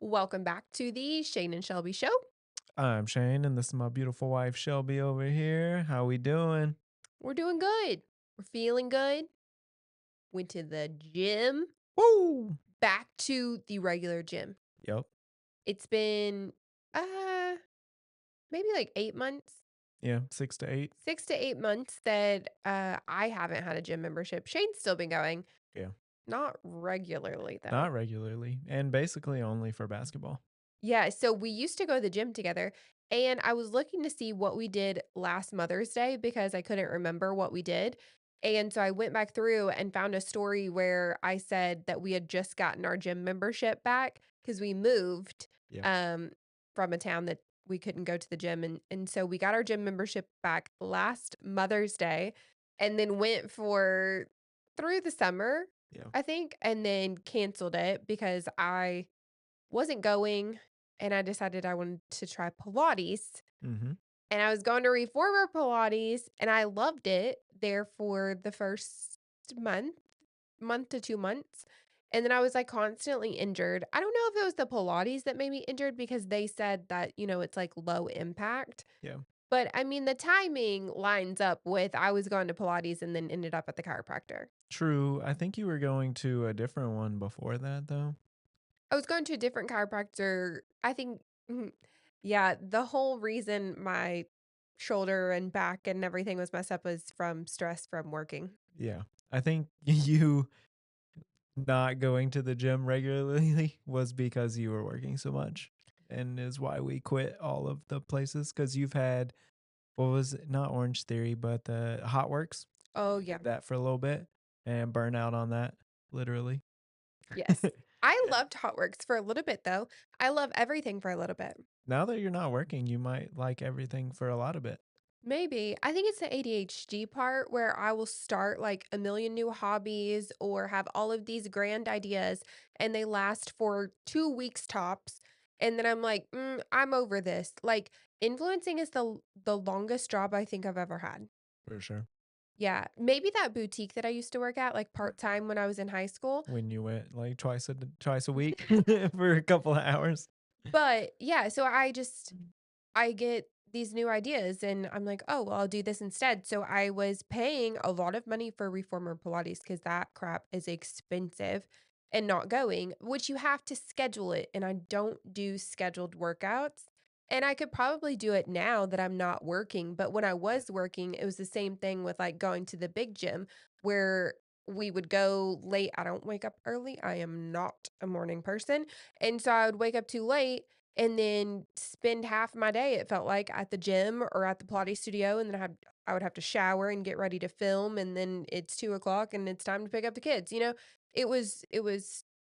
Welcome back to the Shane and Shelby Show. I'm Shane, and this is my beautiful wife Shelby over here. How we doing? We're doing good. We're feeling good. Went to the gym, Woo! back to the regular gym. Yep. It's been uh maybe like 8 months, Yeah, 6 to 8. 6 to 8 months that I haven't had a gym membership. Shane's still been going, Yeah, not regularly though. not regularly, and basically only for basketball. Yeah, so we used to go to the gym together, and I was looking to see what we did last Mother's Day because I couldn't remember what we did. And so I went back through and found a story where I said that we had just gotten our gym membership back because we moved Yeah. um, from a town that we couldn't go to the gym. And so we got our gym membership back last Mother's Day and then went for through the summer, Yeah. I think, and then canceled it because I wasn't going, and I decided I wanted to try Pilates, Mm-hmm. and I was going to Reformer Pilates, and I loved it there for the first month, month to 2 months, and then I was, like, constantly injured. I don't know if it was the Pilates that made me injured because they said that, it's, like, low impact, Yeah. but, I mean, the timing lines up with I was going to Pilates and then ended up at the chiropractor. True. I think you were going to a different one before that, though. I was going to a different chiropractor. I think mhm. Yeah, the whole reason my shoulder and back and everything was messed up was from stress from working. Yeah. I think you not going to the gym regularly was because you were working so much, and is why we quit all of the places. Because you've had, what was it? Not Orange Theory, but the Hot Works. Oh, You yeah. did that for a little bit and burn out on that, literally. Yes. I loved HotWorks for a little bit, though. I love everything for a little bit. Now that you're not working, you might like everything for a lot of it. Maybe. I think it's the ADHD part where I will start like a million new hobbies or have all of these grand ideas and they last for 2 weeks tops. And then I'm like, I'm over this. Like influencing is the longest job I think I've ever had. For sure. Yeah, maybe that boutique that I used to work at like part-time when I was in high school. When you went like twice a week for a couple of hours. But yeah, so I get these new ideas and I'm like, "Oh, well, I'll do this instead." So I was paying a lot of money for reformer Pilates because that crap is expensive and not going, which you have to schedule it. And I don't do scheduled workouts. And I could probably do it now that I'm not working. But when I was working, it was the same thing with like going to the big gym where we would go late. I don't wake up early. I am not a morning person. And so I would wake up too late and then spend half my day, it felt like, at the gym or at the Pilates studio, and then I would have to shower and get ready to film, and then it's 2 o'clock and it's time to pick up the kids, you know? It was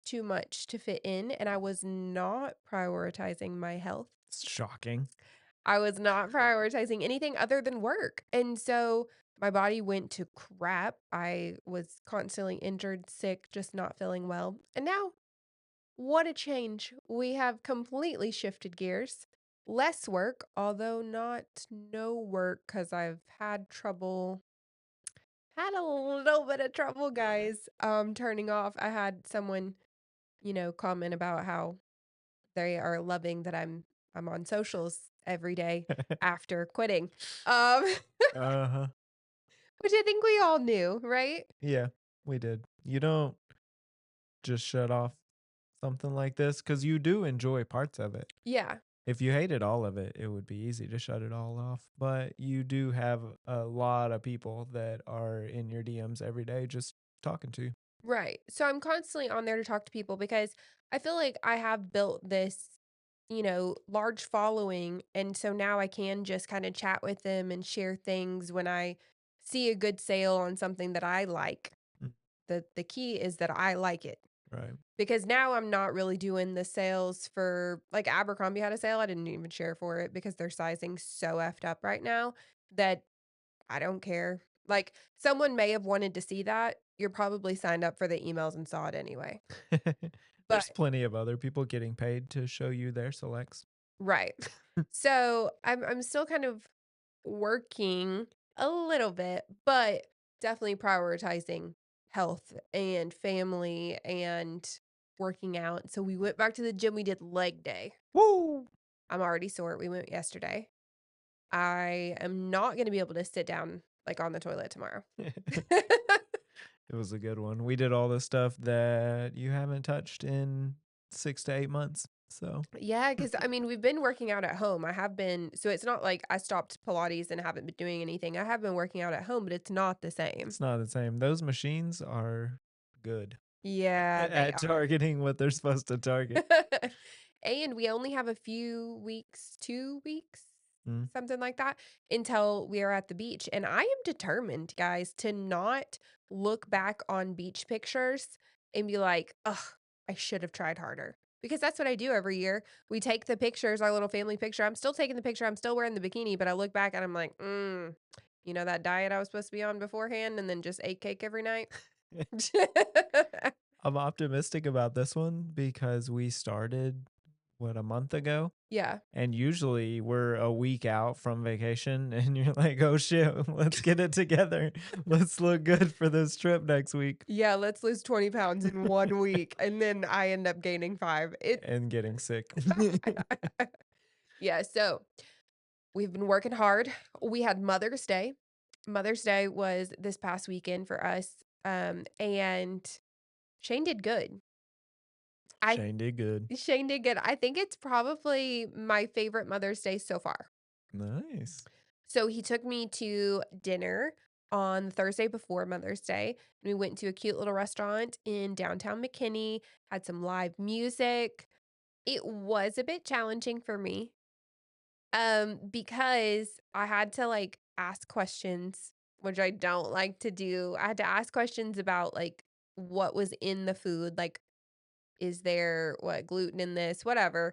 too much to fit in, and I was not prioritizing my health. It's shocking. I was not prioritizing anything other than work, and so my body went to crap. I was constantly injured, sick, just not feeling well, and now what a change. We have completely shifted gears. Less work, although not no work because I've had a little bit of trouble, guys, turning off. I had someone, comment about how they are loving that I'm on socials every day after quitting. Um, Uh-huh. which I think we all knew, right? Yeah, we did. You don't just shut off something like this because you do enjoy parts of it. Yeah. If you hated all of it, it would be easy to shut it all off. But you do have a lot of people that are in your DMs every day just talking to you. Right. So I'm constantly on there to talk to people because I feel like I have built this, large following. And so now I can just kind of chat with them and share things when I see a good sale on something that I like. Mm. The key is that I like it. Right. Because now I'm not really doing the sales for like Abercrombie had a sale. I didn't even share for it because their sizing's so effed up right now that I don't care. Like, someone may have wanted to see that. You're probably signed up for the emails and saw it anyway. But There's plenty of other people getting paid to show you their selects. right. So, I'm still kind of working a little bit, but definitely prioritizing health and family and working out. So we went back to the gym, we did leg day. Woo! I'm already sore, we went yesterday. I am not gonna be able to sit down, like, on the toilet tomorrow. It was a good one. We did all the stuff that you haven't touched in 6 to 8 months, so Yeah, because I mean, we've been working out at home. I have been so it's not like I stopped Pilates and haven't been doing anything. I have been working out at home, but it's not the same. it's not the same. Those machines are good Yeah, they at are. targeting what they're supposed to target. And we only have a few weeks, 2 weeks, Mm. something like that, until we are at the beach, and I am determined, guys, to not look back on beach pictures and be like, "Ugh, I should have tried harder." Because that's what I do every year. We take the pictures, our little family picture. I'm still taking the picture, I'm still wearing the bikini, but I look back and I'm like, you know that diet I was supposed to be on beforehand and then just ate cake every night?" I'm optimistic about this one because we started, what, a month ago? Yeah. And usually we're a week out from vacation and you're like, "Oh shit, let's get it together. Let's look good for this trip next week." Yeah, let's lose 20 pounds in 1 week, and then I end up gaining 5. And getting sick. Yeah, so we've been working hard. We had Mother's Day. Mother's Day was this past weekend for us, and Shane did good. I Shane did good. Shane did good. I think it's probably my favorite Mother's Day so far. Nice. So he took me to dinner on the Thursday before Mother's Day, and we went to a cute little restaurant in downtown McKinney, had some live music. It was a bit challenging for me, because I had to, like, ask questions, which I don't like to do. I had to ask questions about, like, what was in the food, like, is there, what, gluten in this, whatever,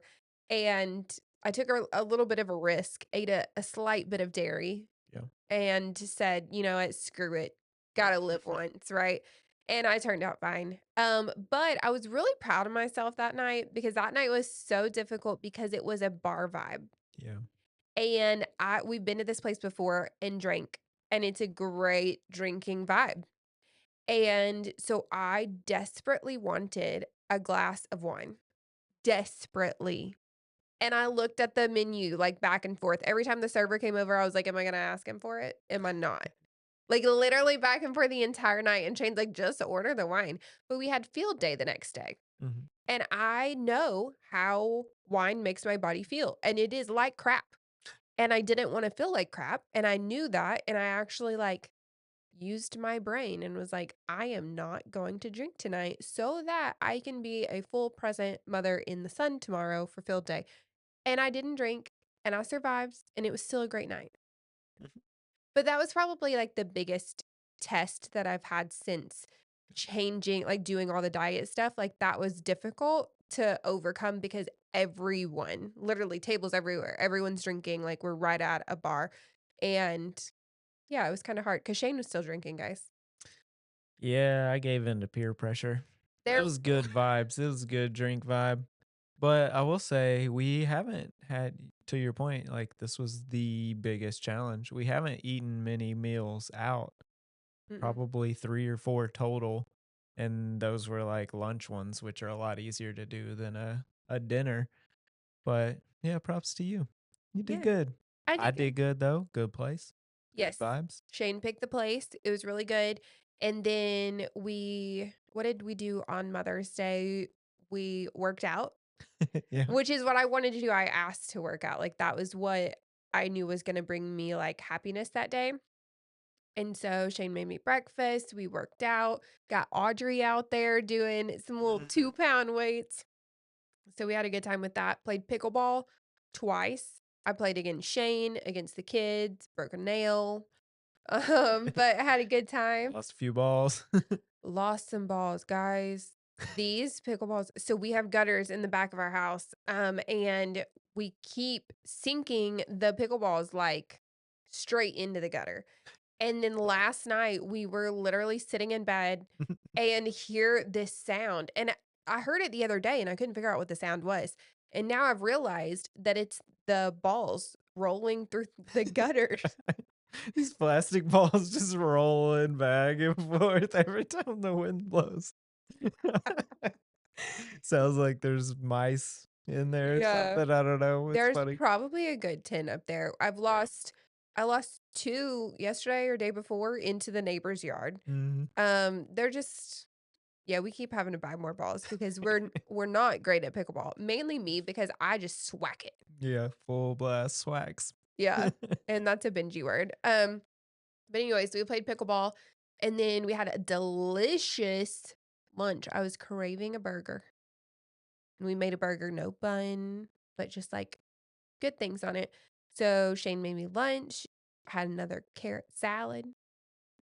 and I took a little bit of a risk, ate a slight bit of dairy, Yeah. and said, "You know what? Screw it. Gotta live once," right? And I turned out fine. But I was really proud of myself that night because that night was so difficult because it was a bar vibe. Yeah. And we've been to this place before and drank, and it's a great drinking vibe. And so I desperately wanted a glass of wine. Desperately. And I looked at the menu like back and forth. Every time the server came over, I was like, "Am I gonna ask him for it? Am I not?" Like, literally back and forth the entire night, and Shane's like, "Just order the wine." But we had field day the next day, Mhm. and I know how wine makes my body feel, and it is like crap, and I didn't wanna feel like crap, and I knew that, and I actually, like, used my brain and was like, "I am not going to drink tonight so that I can be a full present mother in the sun tomorrow for field day." And I didn't drink, and I survived, and it was still a great night. Mhm. But that was probably, like, the biggest test that I've had since changing like, doing all the diet stuff, like, that was difficult to overcome because everyone, literally tables everywhere, everyone's drinking, like, we're right at a bar, and, yeah, it was kinda hard because Shane was still drinking, guys. Yeah, I gave in to peer pressure. It There was good vibes. It was a good drink vibe. But I will say we haven't had, to your point, like this was the biggest challenge. We haven't eaten many meals out, mm-mm. probably 3 or 4 total. And those were like lunch ones, which are a lot easier to do than a dinner. But yeah, props to you. You did Yeah, good. I I did good. did good though. Good place. Good Yes. vibes. Shane picked the place, it was really good, and then what did we do on Mother's Day? We worked out. Yeah. Which is what I wanted to do, I asked to work out, like, that was what I knew was gonna bring me, like, happiness that day, and so Shane made me breakfast, we worked out, got Audrey out there doing some little Mhm. 2-pound weights, so we had a good time with that, played pickleball twice. I played against Shane, against the kids, broke a nail, but I had a good time. Lost a few balls. Lost some balls, guys. These pickleballs so we have gutters in the back of our house, and we keep sinking the pickleballs, like, straight into the gutter. And then last night, we were literally sitting in bed and hear this sound, and I heard it the other day, and I couldn't figure out what the sound was. And now I've realized that it's the balls rolling through the gutters. These plastic balls just rolling back and forth every time the wind blows. Sounds like there's mice in there or Yeah. something. I don't know. It's There's funny. probably a good 10 up there. I lost 2 yesterday or day before into the neighbor's yard. Mhm. They're just yeah, we keep having to buy more balls because we're not great at pickleball. Mainly me because I just swack it. Yeah, full blast swags. Yeah, and that's a Benji word. But anyways, we played pickleball, and then we had a delicious lunch. I was craving a burger, and we made a burger, no bun, but just like good things on it. So Shane made me lunch, had another carrot salad,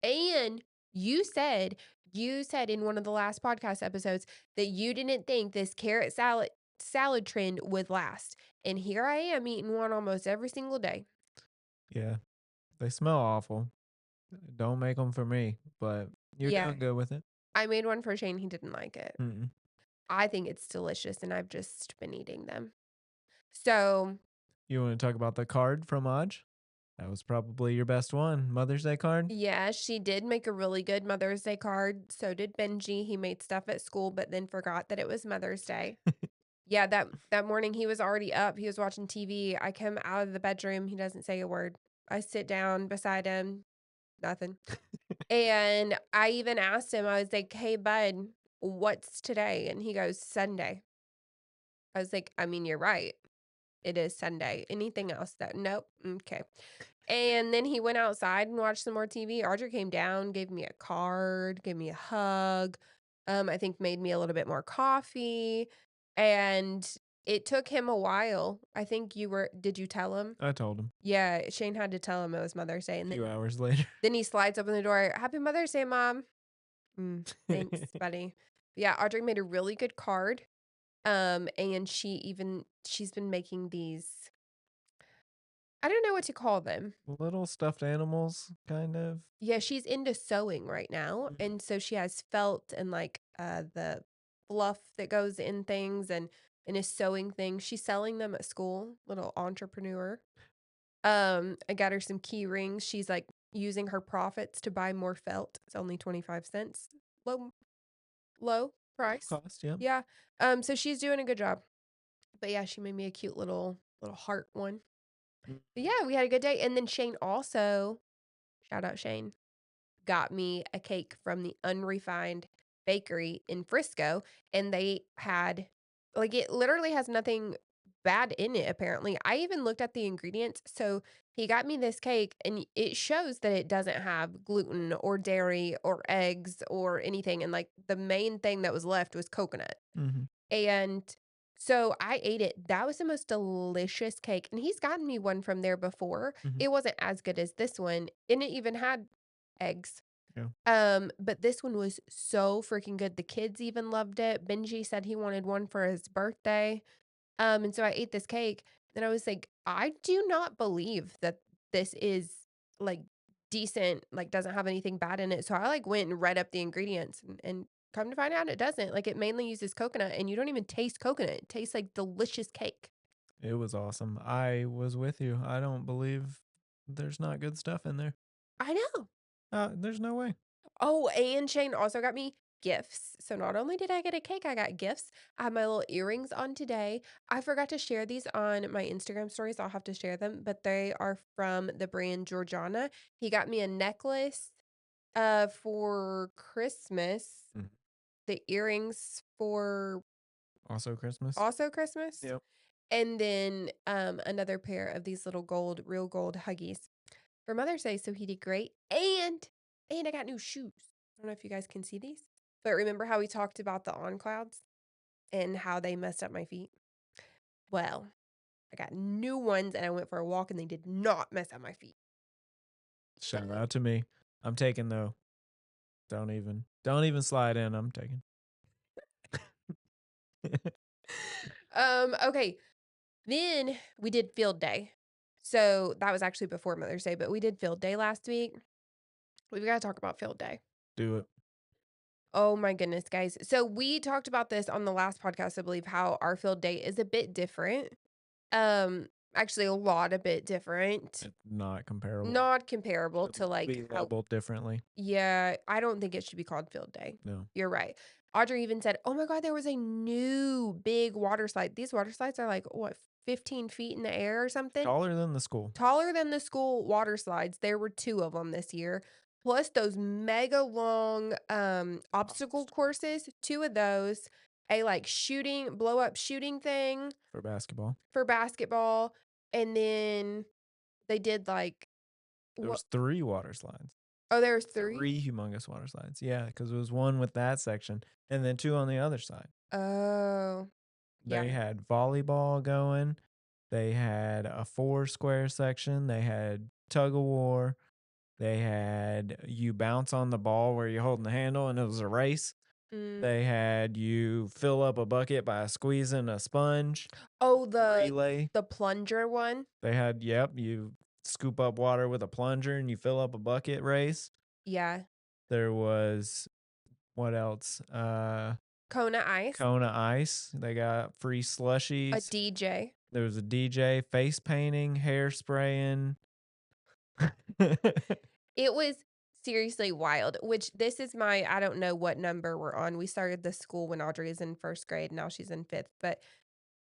and you said you said in one of the last podcast episodes that you didn't think this carrot salad trend would last. And here I am eating one almost every single day. Yeah, they smell awful. Don't make them for me, but you're Yeah, doing good with it. I made one for Shane. He didn't like it. Mm-mm. I think it's delicious, and I've just been eating them. So, You want to talk about the card from Aj? That was probably your best one. Mother's Day card? yeah, she did make a really good Mother's Day card. So did Benji. He made stuff at school, but then forgot that it was Mother's Day. Yeah, that morning he was already up. He was watching TV. I come out of the bedroom. He doesn't say a word. I sit down beside him. Nothing. And I even asked him. I was like, "Hey, bud, what's today?" And he goes, "Sunday." I was like, "I mean, you're right. It is Sunday. Anything else that nope. Okay." And then he went outside and watched some more TV. Audrey came down, gave me a card, gave me a hug. I think made me a little bit more coffee. And it took him a while. I think did you tell him? I told him Yeah, Shane had to tell him it was Mother's Day. a And few hours later. then he slides open the door. Happy Mother's Day, Mom. Thanks, buddy. Yeah, Audrey made a really good card. And she's been making these, I don't know what to call them. Little stuffed animals, kind of. Yeah, she's into sewing right now, Mhm. and so she has felt and, like, the fluff that goes in things and is sewing things. She's selling them at school, little entrepreneur. I got her some key rings. She's, like, using her profits to buy more felt. It's only 25 cents. Low low price. Cost, yeah. Yeah. So she's doing a good job. But, yeah, she made me a cute little heart one. Mm. But, yeah, we had a good day, and then Shane also shout out Shane. Got me a cake from the Unrefined Bakery in Frisco, and they had like, it literally has nothing bad in it, apparently. I even looked at the ingredients, so he got me this cake, and it shows that it doesn't have gluten or dairy or eggs or anything, and, like, the main thing that was left was coconut. Mhm. And so I ate it. That was the most delicious cake, and he's gotten me one from there before. Mhm. It wasn't as good as this one, and it even had eggs. Yeah. But this one was so freaking good. The kids even loved it. Benji said he wanted one for his birthday. And so I ate this cake, and I was like, I do not believe that this is like decent, like doesn't have anything bad in it. So I like went and read up the ingredients and come to find out it doesn't. Like it mainly uses coconut, and you don't even taste coconut. It tastes like delicious cake. It was awesome. I was with you. I don't believe there's not good stuff in there. I know. There's no way. Oh, and Shane also got me gifts. So not only did I get a cake, I got gifts. I have my little earrings on today. I forgot to share these on my Instagram stories. I'll have to share them, but they are from the brand Georgiana. He got me a necklace for Christmas, Mhm. the earrings for Also Christmas. also Christmas, Yep. and then another pair of these little real gold huggies for Mother's Day, so he did great. And I got new shoes. I don't know if you guys can see these, but remember how we talked about the on clouds and how they messed up my feet? Well, I got new ones and I went for a walk and they did not mess up my feet. Shout out to me. I'm taking though. Don't even slide in. I'm taking. Okay. Then we did field day. So that was actually before Mother's Day, but we did field day last week. We've got to talk about field day. Do it. Oh my goodness, guys. So we talked about this on the last podcast, I believe, how our field day is a bit different. Um, Actually, a lot a bit different. It's not comparable. Not comparable Should to, like, be how labeled differently. yeah, I don't think it should be called field day. No. You're right. Audrey even said, "Oh my god, there was a new big water slide." These water slides are, like, what, 15 feet in the air or something? Taller than the school. Taller than the school water slides. There were 2 of them this year, plus those mega long, obstacle Obstacle courses, 2 of those, a, like, shooting blow up shooting thing for basketball. for basketball, and then they did, like There what was 3 water slides. oh, there was 3? 3 humongous water slides. Yeah, because it was 1 with that section and then 2 on the other side. Oh, yeah. They had volleyball going. They had a 4 square section. They had tug of war. They had you bounce on the ball where you're holding the handle and it was a race. Mm. They had you fill up a bucket by squeezing a sponge, Oh, relay. the plunger one? They had, yep, you scoop up water with a plunger and you fill up a bucket race. Yeah. There was what else? Kona ice, Kona ice. They got free a slushies. DJ. There was a DJ, face painting, hair spraying. It was seriously wild, which this is my I don't know what number we're on. We started this school when Audrey is in 1st grade, now she's in 5th, but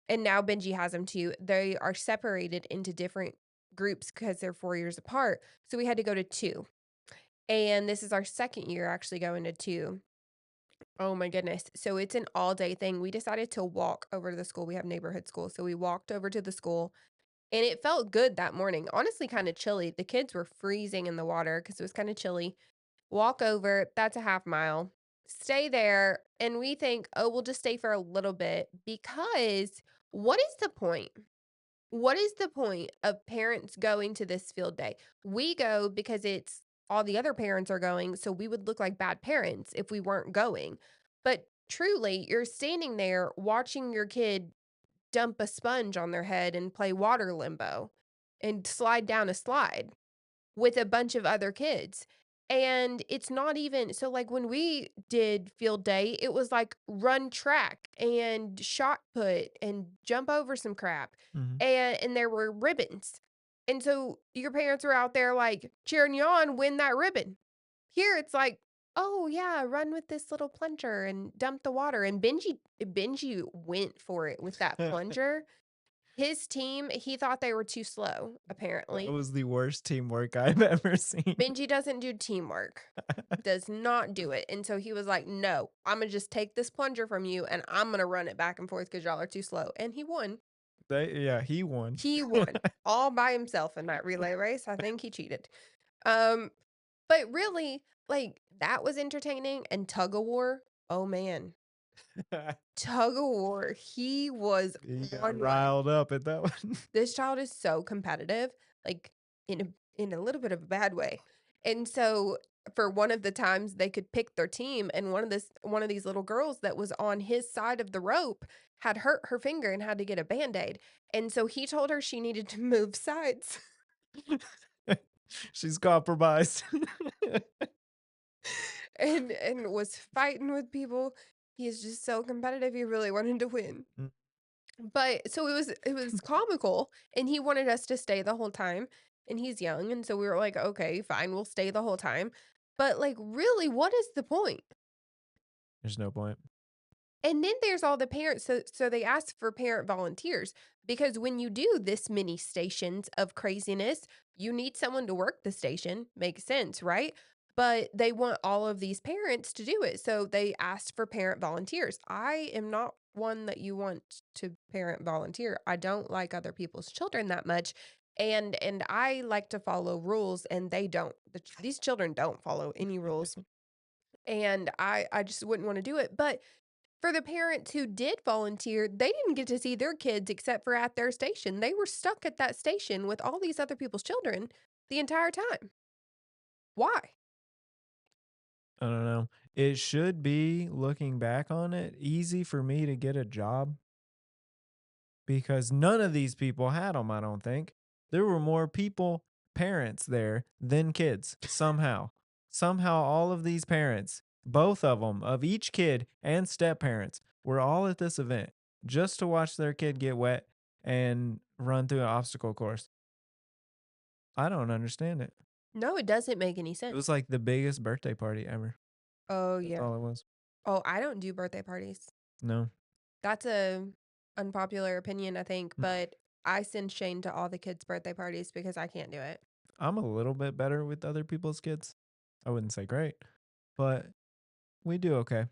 and now Benji has them too. They are separated into different groups because 'cause they're 4 years apart, so we had to go to 2, and this is our 2nd year actually going to 2. Oh my goodness. So it's an all day thing. We decided to walk over to the school. We have neighborhood school. So we walked over to the school and it felt good that morning. Honestly, kind of chilly. The kids were freezing in the water because it was kind of chilly. Walk over, that's a half mile. Stay there. And we think, oh, we'll just stay for a little bit because what is the point? What is the point of parents going to this field day? We go because it's all the other parents are going, so we would look like bad parents if we weren't going. But truly, you're standing there watching your kid dump a sponge on their head and play water limbo and slide down a slide with a bunch of other kids. And it's not even so like when we did field day, it was like run track and shot put and jump over some crap. Mhm. And there were ribbons. And so your parents were out there like cheering you on, win that ribbon. Here it's like, oh yeah, run with this little plunger and dump the water. And Benji went for it with that plunger. His team, he thought they were too slow, That apparently. was the worst teamwork I've ever seen. Benji doesn't do teamwork, does not do it, and so he was like, "No, Imma just take this plunger from you, and I'm gonna run it back and forth because 'cause y'all are too slow," and he won. Yeah, he won. He won all by himself in that relay race, I think he cheated. Um, but really, like, that was entertaining, and tug-of-war, oh man, tug-of-war, he was He got on one. riled up at that one. This child is so competitive, like, in a little bit of a bad way, and so, for one of the times they could pick their team, and one of these little girls that was on his side of the rope had hurt her finger and had to get a Band-Aid, and so he told her she needed to move sides, She's compromised. and was fighting with people. He is just so competitive, he really wanted to win. Mm. But so it was comical, and he wanted us to stay the whole time, and he's young, and so we were like, "Okay, fine, we'll stay the whole time." But, like, really, what is the point? There's no point. And then there's all the parents, so they ask for parent volunteers, because when you do this many stations of craziness, you need someone to work the station, makes sense, right? But they want all of these parents to do it, so they asked for parent volunteers. I am not one that you want to parent volunteer. I don't like other people's children that much, and I like to follow rules, and they don't. These children don't follow any rules, and I just wouldn't wanna do it, but for the parents who did volunteer, they didn't get to see their kids except for at their station. They were stuck at that station with all these other people's children the entire time. Why? I don't know. It should be, looking back on it, easy for me to get a job because none of these people had them, I don't think. There were more people, parents there than kids somehow. Somehow, all of these parents, both of them, of each kid and step parents, were all at this event just to watch their kid get wet and run through an obstacle course. I don't understand it. No, it doesn't make any It was sense. like the biggest birthday party ever. Oh, That's yeah. all it was. Oh, I don't do birthday parties. No. That's a unpopular opinion, I think, Mm. but I send Shane to all the kids' birthday parties because I can't do it. I'm a little bit better with other people's kids. I wouldn't say great, but we do okay.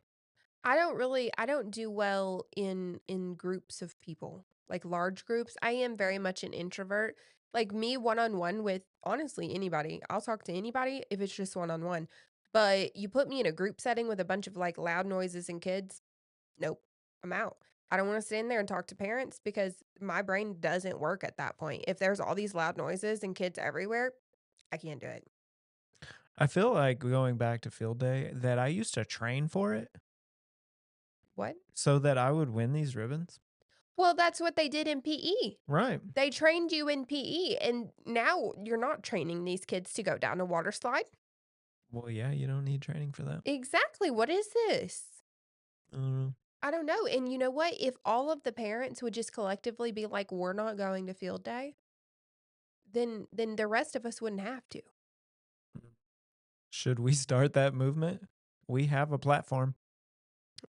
I don't do well in groups of people, like large groups. I am very much an introvert. Like me one-on-one with honestly anybody. I'll talk to anybody if it's just one-on-one. But you put me in a group setting with a bunch of like loud noises and kids, nope. I'm out. I don't want to sit in there and talk to parents because my brain doesn't work at that point. If there's all these loud noises and kids everywhere, I can't do it. I feel like going back to field day that I used to train for it What? so that I would win these ribbons. Well, that's what they did in PE. Right. They trained you in PE, and now you're not training these kids to go down a water slide. Well, yeah, you don't need training for that. Exactly. What is this? I don't know. I don't know. And you know what? If all of the parents would just collectively be like, we're not going to field day, then the rest of us wouldn't have to. Should we start that movement? We have a platform.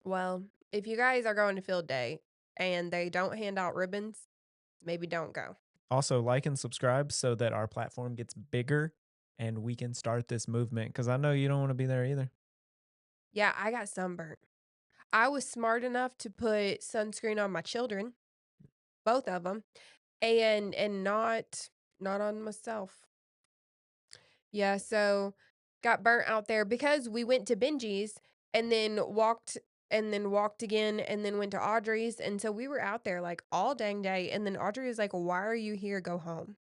Well, if you guys are going to field day and they don't hand out ribbons, maybe don't go. Also, like and subscribe so that our platform gets bigger and we can start this movement because I know you don't want to be there either. Yeah, I got sunburnt. I was smart enough to put sunscreen on my children, both of them, and not on myself. Yeah, so got burnt out there because we went to Benji's and then walked again and then went to Audrey's, and so we were out there, like, all dang day, and then Audrey was like, "Why are you here? Go home."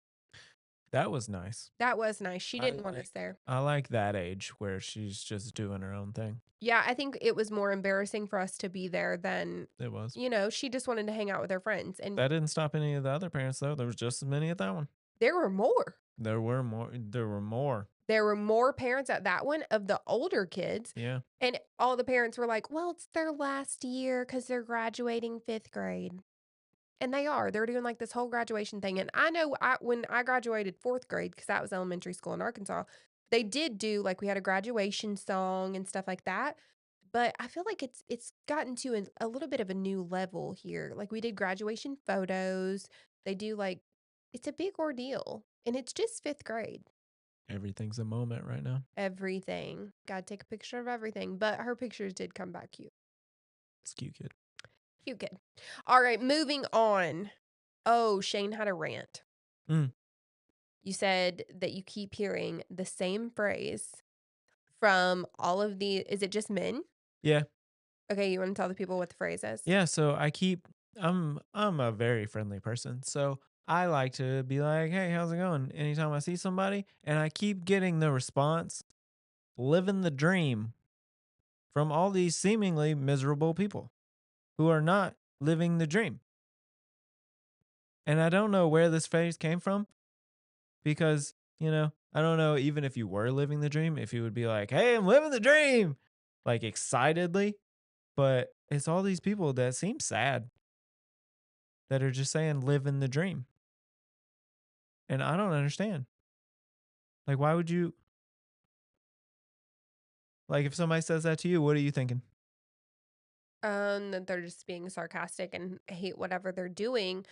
That was nice. That was nice. She I didn't want us like there. I like that age where she's just doing her own thing. Yeah, I think it was more embarrassing for us to be there than It was. she just wanted to hang out with her friends, and That didn't stop any of the other parents though. There was just as many at that one. there were more. There were more. There were more. There were more parents at that one of the older kids, Yeah. and all the parents were like, "Well, it's their last year because 'cause they're graduating 5th grade." And they are. They're doing, like, this whole graduation thing, and I know when I graduated 4th grade, because that was elementary school in Arkansas, they did do like, we had a graduation song and stuff like that, but I feel like it's gotten to a little bit of a new level here. Like, we did graduation photos. They do, like it's a big ordeal, and it's just 5th grade. Everything's a moment right now. Everything. Gotta take a picture of everything, but her pictures did come back cute. It's cute kid. Cute kid. Alright, moving on. Oh, Shane had a rant. Mm. You said that you keep hearing the same phrase from all of the is it just men? Yeah. Okay, you wanna tell the people what the phrase is? Yeah. So I'm a very friendly person. So I like to be like, hey, how's it going? Anytime I see somebody, and I keep getting the response, living the dream from all these seemingly miserable people who are not living the dream. And I don't know where this phrase came from because, I don't know even if you were living the dream, if you would be like, hey, I'm living the dream, like excitedly. But it's all these people that seem sad that are just saying living the dream. And I don't understand. Like, why would you, like, if somebody says that to you, what are you thinking? That they're just being sarcastic and hate whatever they're doing,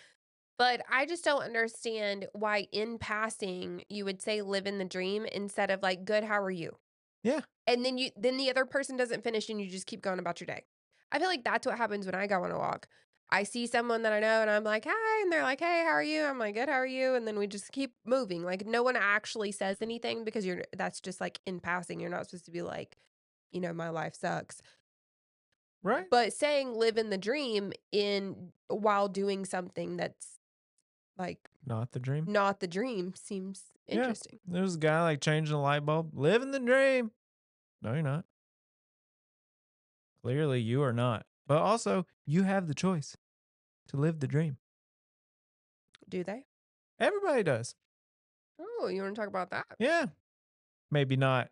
but I just don't understand why in passing you would say "live in the dream" instead of like, "Good, how are you?" Yeah. And then the other person doesn't finish and you just keep going about your day. I feel like that's what happens when I go on a walk. I see someone that I know and I'm like, "Hi," and they're like, "Hey, how are you?" I'm like, "Good, how are you?" And then we just keep moving. Like no one actually says anything because that's just like in passing. You're not supposed to be like, "My life sucks." Right. But saying live in the dream in while doing something that's like Not the dream. not the dream seems Yeah. interesting. There's a guy like changing a light bulb, living the dream. No, you're not. Clearly, you are not. But also, you have the choice to live the dream. Do they? Everybody does. Oh, you want to talk about that? Yeah. Maybe not,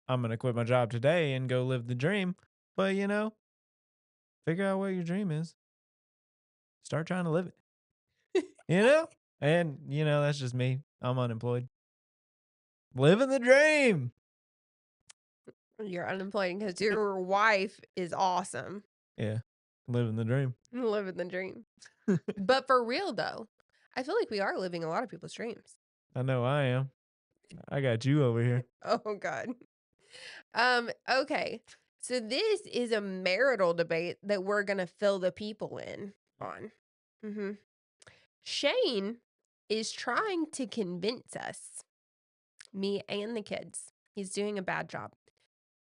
I'm going to quit my job today and go live the dream. But, figure out what your dream is. Start trying to live it. You know? And, that's just me. I'm unemployed. Living the dream. You're unemployed because your wife is awesome. Yeah. Living the dream. Living the dream. But for real though, I feel like we are living a lot of people's dreams. I know I am. I got you over here. Oh God. Okay. So this is a marital debate that we're gonna fill the people in on. hmm Shane is trying to convince us, me and the kids. He's doing a bad job.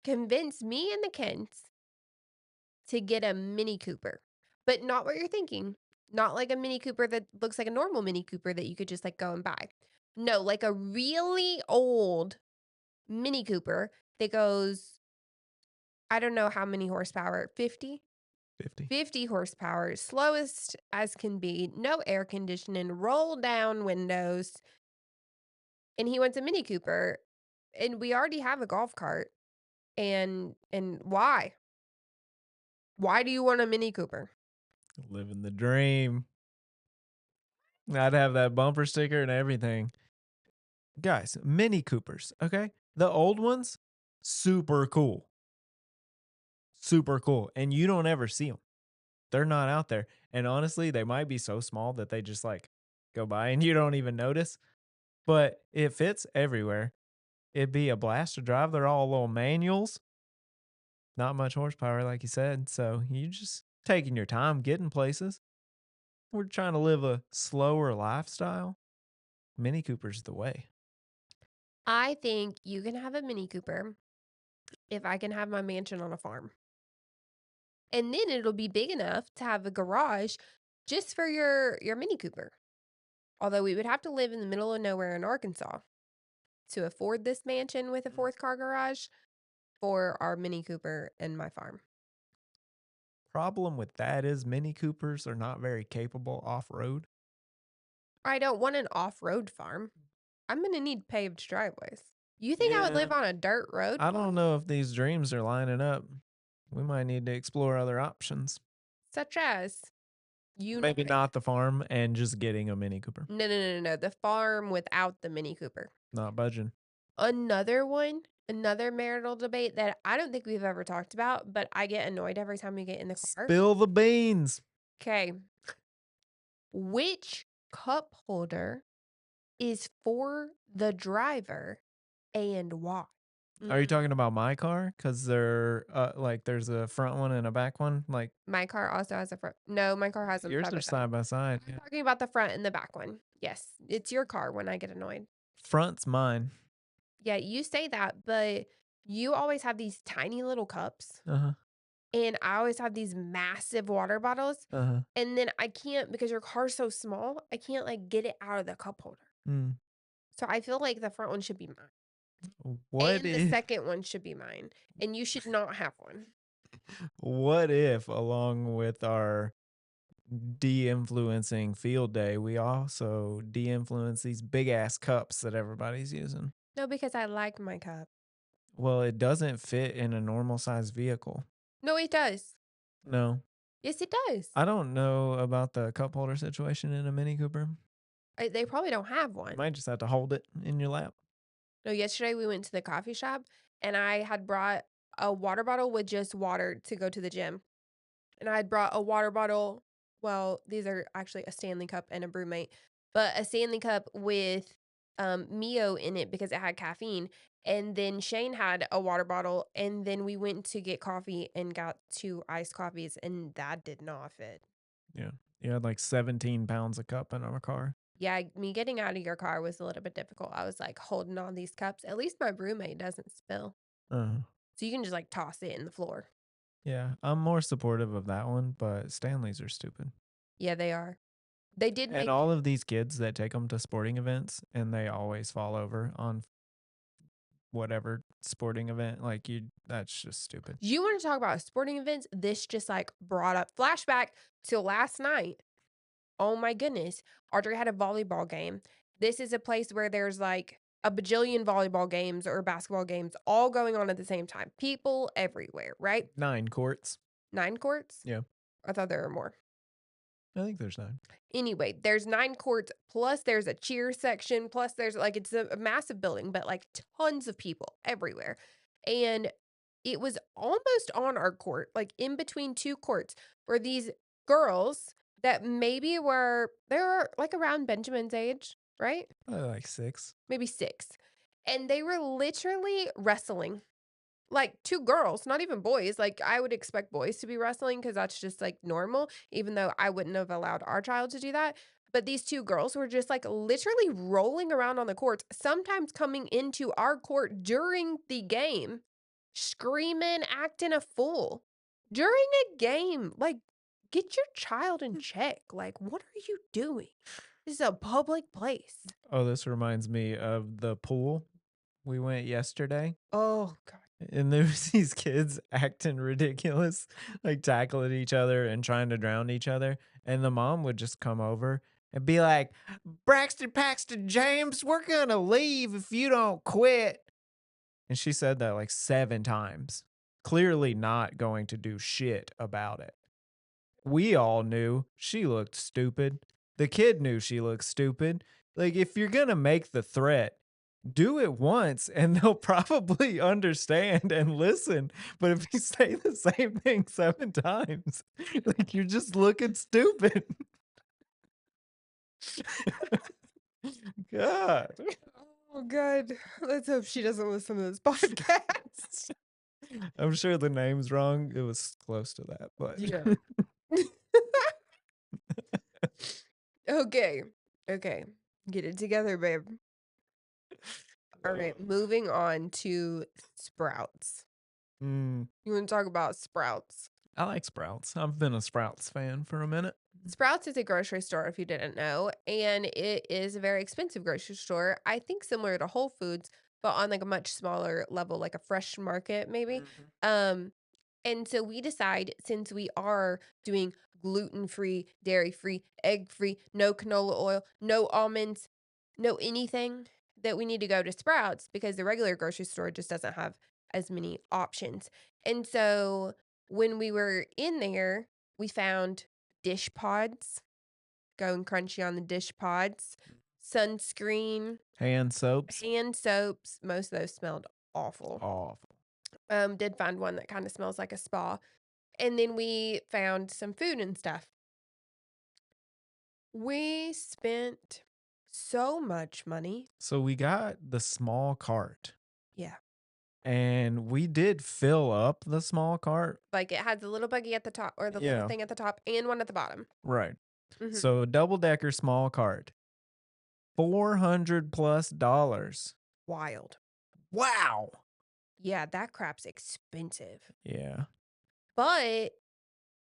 Convince me and the kids to get a Mini Cooper, but not what you're thinking. Not like a Mini Cooper that looks like a normal Mini Cooper that you could just like go and buy. No, like a really old Mini Cooper that goes, I don't know how many horsepower, 50? 50. 50 horsepower, slowest as can be, no air conditioning, roll down windows. And he wants a Mini Cooper. And we already have a golf cart. And why? Why do you want a Mini Cooper? Living the dream. I'd have that bumper sticker and everything. Guys, Mini Coopers, okay? The old ones, super cool. Super cool. And you don't ever see them. They're not out there. And honestly, they might be so small that they just like go by and you don't even notice. But it fits everywhere. It'd be a blast to drive. They're all little manuals, not much horsepower, like you said. So you just taking your time getting places. We're trying to live a slower lifestyle. Mini Cooper's the way. I think you can have a Mini Cooper if I can have my mansion on a farm. And then it'll be big enough to have a garage just for your Mini Cooper. Although we would have to live in the middle of nowhere in Arkansas to afford this mansion with a fourth car garage for our Mini Cooper and my farm. Problem with that is Mini Coopers are not very capable off road. I don't want an off-road farm. I'm going to need paved driveways. You think I would Yeah. live on a dirt road? I don't know if these dreams are lining up. We might need to explore other options. Such as you know Maybe it. not the farm and just getting a Mini Cooper. No, no, no, no, no. The farm without the Mini Cooper. Not budging. Another one, another marital debate that I don't think we've ever talked about, but I get annoyed every time we get in the car. Spill the beans. Okay. Which cup holder is for the driver and why? Are you Mm. talking about my car? Because they're like there's a front one and a back one. Like My car also has a front. No, my car has them yours side are by side. side by side. I'm Yeah. talking about the front and the back one. Yes, it's your car when I get annoyed. Front's mine. Yeah, you say that, but you always have these tiny little cups, Uh huh. and I always have these massive water bottles. Uh huh. And then I can't because your car's so small, I can't like get it out of the cup holder. Mm. So I feel like the front one should be mine. What And the if? second one should be mine. And you should not have one. What if, along with our de-influencing field day, we also de-influence these big ass cups that everybody's using? No, because I like my cup. Well, it doesn't fit in a normal size vehicle. No, it does. No, Yes, it does. I don't know about the cup holder situation in a Mini Cooper. They probably don't have You one. might just have to hold it in your lap. No, yesterday we went to the coffee shop and I had brought a water bottle with just water to go to the gym. And I had brought a water bottle. Well, these are actually a Stanley cup and a brewmate, but a Stanley cup with Mio in it because it had caffeine. And then Shane had a water bottle, and then we went to get coffee and got two iced coffees, and that did not fit. Yeah. You had like 17 pounds of cup in our car. Yeah, me getting out of your car was a little bit difficult. I was like holding on these cups. At least my brewmate doesn't spill. Uh, So you can just like toss it in the floor. yeah. I'm more supportive of that one, but Stanleys are stupid. Yeah, they are. They did And make. all of these kids that take them to sporting events and they always fall over on whatever sporting event, like that's just stupid. You want to talk about sporting events? This just like brought up flashback to last night. Oh my goodness. Audrey had a volleyball game. This is a place where there's like a bajillion volleyball games or basketball games all going on at the same time. People everywhere, right? 9 courts. 9 courts? Yeah. I thought there were more. I think there's 9. Anyway, there's 9 courts, plus there's a cheer section, plus there's like it's a massive building, but like tons of people everywhere. And it was almost on our court, like in between 2 courts, were these girls that maybe they were like around Benjamin's age, right? Probably like 6. Maybe 6. And they were literally wrestling. Like 2 girls, not even boys. Like I would expect boys to be wrestling because that's just like normal, even though I wouldn't have allowed our child to do that. But these 2 girls were just like literally rolling around on the courts, sometimes coming into our court during the game, screaming, acting a fool during a game. Like, get your child in check. Like, what are you doing? This is a public place. Oh, this reminds me of the pool we went yesterday. Oh, God. And there was these kids acting ridiculous, like tackling each other and trying to drown each other. And the mom would just come over and be like, Braxton Paxton James, we're gonna leave if you don't quit. And she said that like 7 times, clearly not going to do shit about it. We all knew she looked stupid. The kid knew she looked stupid. Like, if you're gonna make the threat, do it once and they'll probably understand and listen. But if you say the same thing 7 times, like, you're just looking stupid. God. Oh, good. Let's hope she doesn't listen to this podcast. I'm sure the name's wrong. It was close to that, but Yeah. Okay. Okay. Get it together, babe. All right. Moving on to Sprouts. Mm, You want to talk about Sprouts? I like Sprouts. I've been a Sprouts fan for a minute. Sprouts is a grocery store, if you didn't know, and it is a very expensive grocery store. I think similar to Whole Foods, but on like a much smaller level, like a fresh market, maybe. Mhm. Um, And so we decide since we are doing gluten-free, dairy-free, egg-free, no canola oil, no almonds, no anything, that we need to go to Sprouts because the regular grocery store just doesn't have as many options. And so when we were in there, we found dish pods, going crunchy on the dish pods, sunscreen, Hand soaps. hand soaps. Most of those smelled awful. Awful. Did find one that kind of smells like a spa. And then we found some food and stuff. We spent so much money. So we got the small cart Yeah. and we did fill up the small cart. Like it had the little buggy at the top or the little Yeah. thing at the top and one at the bottom. Right. Mhm. So double decker small cart, 400 plus dollars. Wild. Wow. Yeah, that crap's expensive. Yeah. But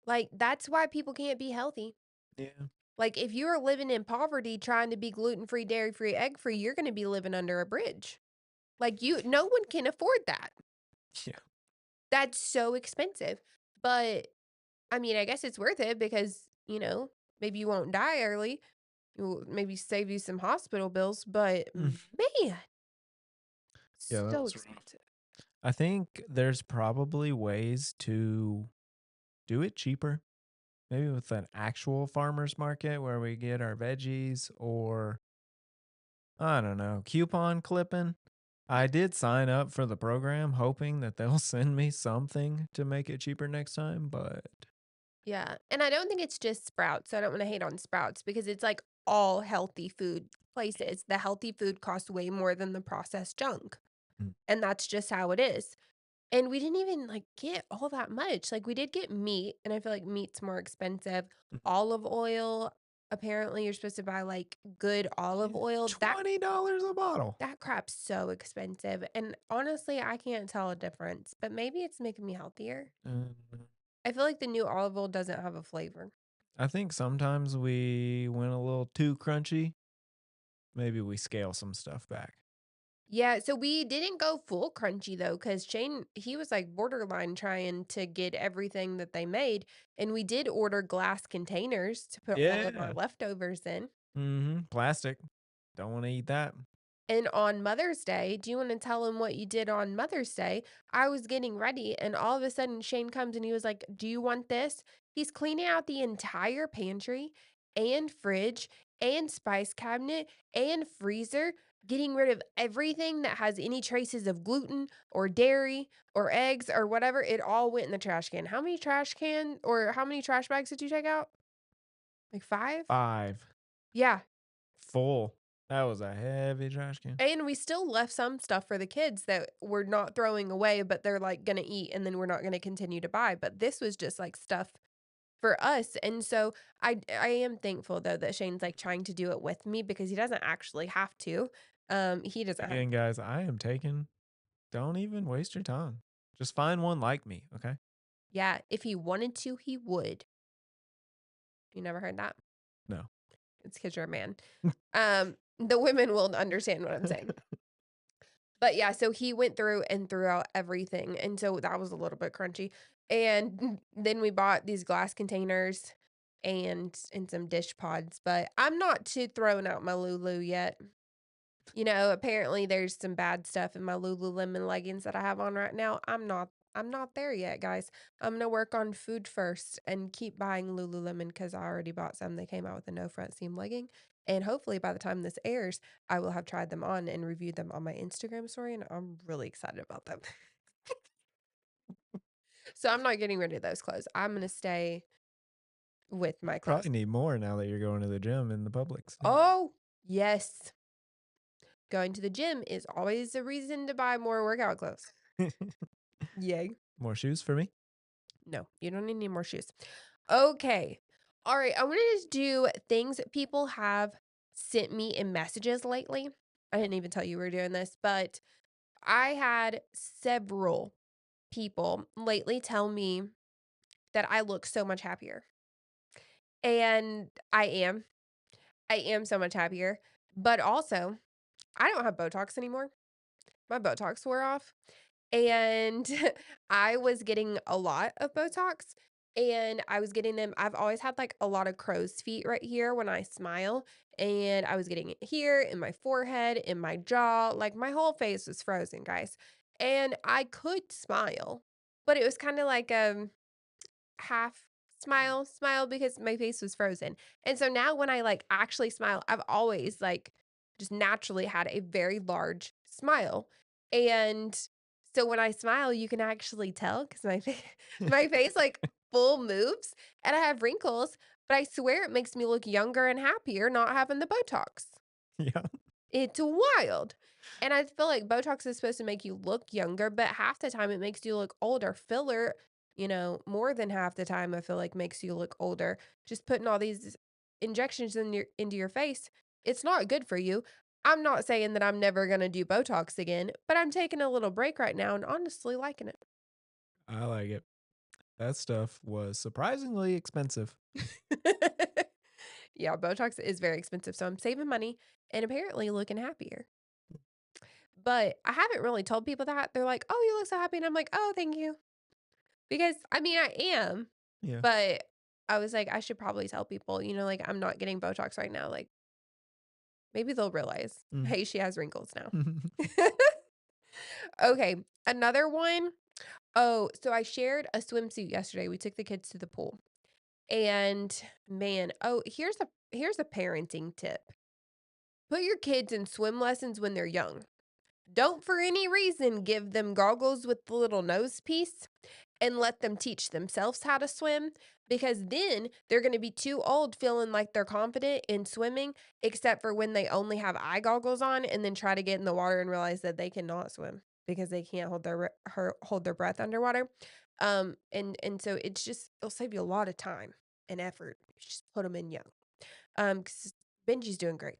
like that's why people can't be healthy. Yeah. Like if you're living in poverty trying to be gluten-free, dairy-free, egg-free, you're going to be living under a bridge. Like no one can afford that. Yeah. That's so expensive. But I mean, I guess it's worth it because, maybe you won't die early. It will maybe save you some hospital bills, but Mm. man, Yeah, that so was rough. expensive. I think there's probably ways to do it cheaper. Maybe with an actual farmer's market where we get our veggies or I don't know, coupon clipping. I did sign up for the program hoping that they'll send me something to make it cheaper next time, but Yeah. And I don't think it's just Sprouts. So I don't want to hate on Sprouts because it's like all healthy food places. The healthy food costs way more than the processed junk. Mm. And that's just how it is. And we didn't even like get all that much. Like we did get meat, and I feel like meat's more expensive. Olive oil, apparently you're supposed to buy like good olive yeah, oil. That $20 a bottle. that crap's so expensive. And honestly, I can't tell a difference, but maybe it's making me healthier. Mm, I feel like the new olive oil doesn't have a flavor. I think sometimes we went a little too crunchy. Maybe we scale some stuff back. Yeah, so we didn't go full crunchy though, because Shane, he was like borderline trying to get everything that they made. And we did order glass containers to put all of our Yeah. leftovers in. Plastic. Don't want to eat that. And on Mother's Day, do you wanna tell him what you did on Mother's Day? I was getting ready, and all of a sudden, Shane comes and he was like, "Do you want this?" He's cleaning out the entire pantry and fridge and spice cabinet and freezer, getting rid of everything that has any traces of gluten or dairy or eggs or whatever. It all went in the trash can. How many trash bags did you take out? Like 5? 5. Yeah. Full. That was a heavy trash can. And we still left some stuff for the kids that we're not throwing away, but they're, like, gonna eat, and then we're not gonna continue to buy, but this was just, like, stuff for us, and so I am thankful, though, that Shane's, like, trying to do it with me because he doesn't actually have to. He doesn't have Again, guys, I am taking don't even waste your time. Just find one like me, okay? Yeah, if he wanted to, he would. You never heard that? No. It's 'cause you're a man. The women will understand what I'm saying. But yeah, so he went through and threw out everything, and so that was a little bit crunchy, and then we bought these glass containers and some dish pods, but I'm not too throwing out my Lulu yet. You know, apparently there's some bad stuff in my Lululemon leggings that I have on right now. I'm not there yet, guys. I'm gonna work on food first and keep buying Lululemon because I already bought some. They came out with a no front seam legging. And hopefully by the time this airs, I will have tried them on and reviewed them on my Instagram story. And I'm really excited about them. So I'm not getting rid of those clothes. I'm gonna stay with my clothes. Probably need more now that you're going to the gym in the Publix. Oh, yes. Going to the gym is always a reason to buy more workout clothes. Yay. More shoes for me? No, you don't need any more shoes. Okay. All right. I wanted to do things that people have sent me in messages lately. I didn't even tell you we were doing this, but I had several people lately tell me that I look so much happier. And I am. I am so much happier. But also, I don't have Botox anymore. My Botox wore off. And I was getting a lot of Botox, and I was getting them I've always had, like, a lot of crow's feet right here when I smile, and I was getting it here, in my forehead, in my jaw, like, my whole face was frozen, guys, and I could smile, but it was kinda like, half smile because my face was frozen. And so now when I, like, actually smile, I've always, like, just naturally had a very large smile. And so when I smile, you can actually tell 'cause my face, like, full moves, and I have wrinkles, but I swear it makes me look younger and happier not having the Botox. Yeah. It's wild. And I feel like Botox is supposed to make you look younger, but half the time it makes you look older. Filler, more than half the time I feel like makes you look older. Just putting all these injections into your face, it's not good for you. I'm not saying that I'm never gonna do Botox again, but I'm taking a little break right now and honestly liking I like it. That stuff was surprisingly expensive. it. Yeah, Botox is very expensive, so I'm saving money and apparently looking happier. But I haven't really told people that. They're like, "Oh, you look so happy." And I'm like, "Oh, thank you." Because I mean, I am, Yeah. but I was like, I should probably tell people, like I'm not getting Botox right now. Like maybe they'll realize, Mm. hey, she has wrinkles now. Okay, another one. Oh, so I shared a swimsuit yesterday. We took the kids to the pool. And man, here's a parenting tip. Put your kids in swim lessons when they're young. Don't for any reason give them goggles with the little nose piece and let them teach themselves how to swim because then they're going to be too old feeling like they're confident in swimming, except for when they only have eye goggles on and then try to get in the water and realize that they cannot swim because they can't hold their breath underwater. And so it'll save you a lot of time and effort. Just put them in young. 'Cause Benji's doing great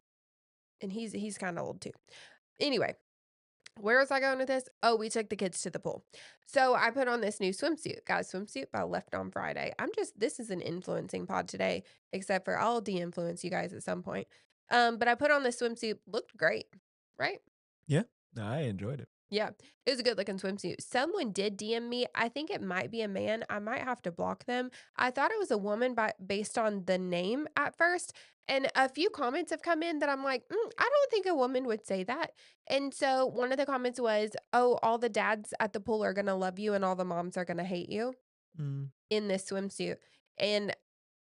and he's kind of old too. Anyway, where was I going with this? Oh, we took the kids to the pool. So I put on this new swimsuit. Got a swimsuit I left on Friday. This is an influencing pod today, except for I'll de-influence you guys at some point. But I put on this swimsuit, looked great, right? Yeah. I enjoyed it. Yeah, it was a good looking swimsuit. Someone did DM me. I think it might be a man. I might have to block them. I thought it was a woman based on the name at first. And a few comments have come in that I'm like, I don't think a woman would say that. And so one of the comments was, oh, all the dads at the pool are going to love you and all the moms are going to hate you Mm. in this swimsuit. And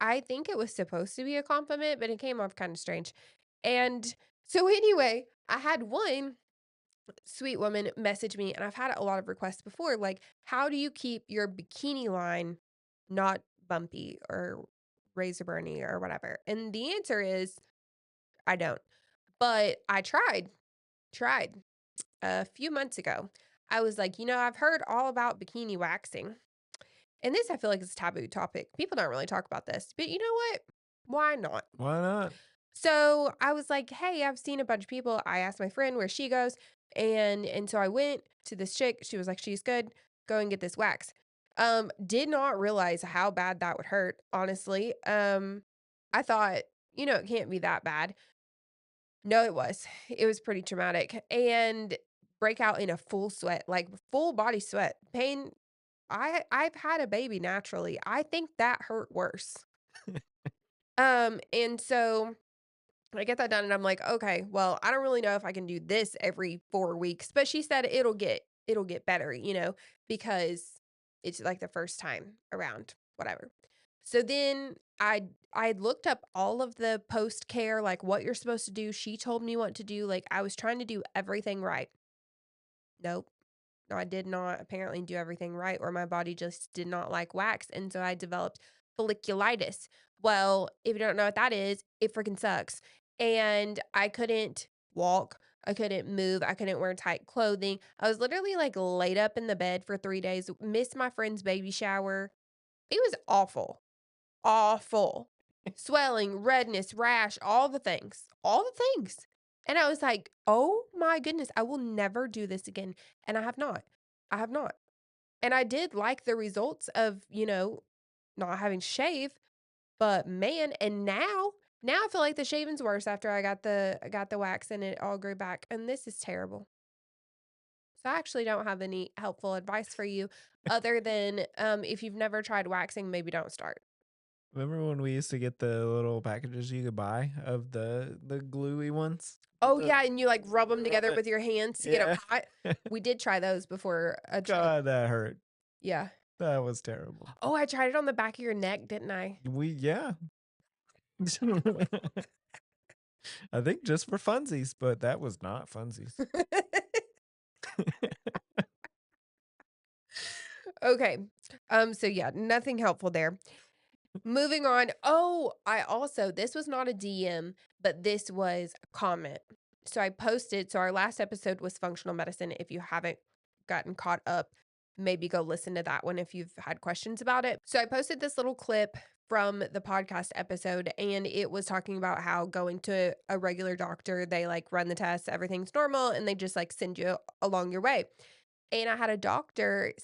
I think it was supposed to be a compliment, but it came off kind of strange. And so, anyway, I had one sweet woman message me, and I've had a lot of requests before, like, how do you keep your bikini line not bumpy or razor burny or whatever? And the answer is I don't. But I tried a few months ago. I was like, I've heard all about bikini waxing. And this I feel like is a taboo topic. People don't really talk about this. But you know what? Why not? Why not? So I was like, "Hey, I've seen a bunch of people." I asked my friend where she goes, and so I went to this chick. She was like, "She's good. Go and get this wax." Did not realize how bad that would hurt, honestly. I thought, it can't be that bad. No, it was. It was pretty traumatic and break out in a full sweat, like full body sweat. Pain. I've had a baby naturally. I think that hurt worse. And so I get that done and I'm like, "Okay, well, I don't really know if I can do this every 4 weeks," but she said it'll get better, because it's like the first time around, whatever. So then I looked up all of the post care, like what you're supposed to do. She told me what to do. Like I was trying to do everything right. Nope. No, I did not apparently do everything right, or my body just did not like wax, and so I developed folliculitis. Well, if you don't know what that is, it freaking sucks. And I couldn't walk, I couldn't move, I couldn't wear tight clothing. I was literally like laid up in the bed for 3 days, missed my friend's baby shower. It was awful. Swelling, redness, rash, all the things. And I was like, "Oh my goodness, I will never do this again." And I have not. I have not. And I did like the results of, not having to shave, but man, and now I feel like the shaving's worse after I got the wax and it all grew back, and this is terrible. So I actually don't have any helpful advice for you other than, if you've never tried waxing, maybe don't start. Remember when we used to get the little packages you could buy of the gluey ones? Oh, Uh, yeah, and you, like, rub them together uh, with your hands to get them yeah. hot? We did try those before a trip. God, that hurt. Yeah. That was terrible. Oh, I tried it on the back of your neck, didn't I? Yeah. I think just for funsies, but that was not funsies. Okay. So yeah, nothing helpful there. Moving on. Oh, this was not a DM, but this was a comment. So I posted, so our last episode was functional medicine. If you haven't gotten caught up, maybe go listen to that one if you've had questions about it. So I posted this little clip from the podcast episode, and it was talking about how going to a regular doctor, they like run the tests, everything's normal, and they just like send you along your way. And I had a doctor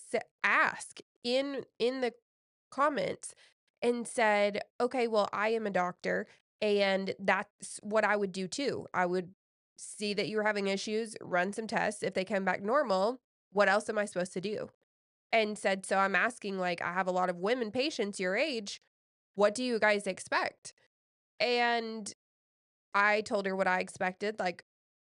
ask in the comments and said, "Okay, well, I am a doctor, and that's what I would do too. I would see that you're having issues, run some tests. If they come back normal, what else am I supposed to do?" And said, "So I'm asking, like, I have a lot of women patients your age. What do you guys expect?" And I told her what I expected, like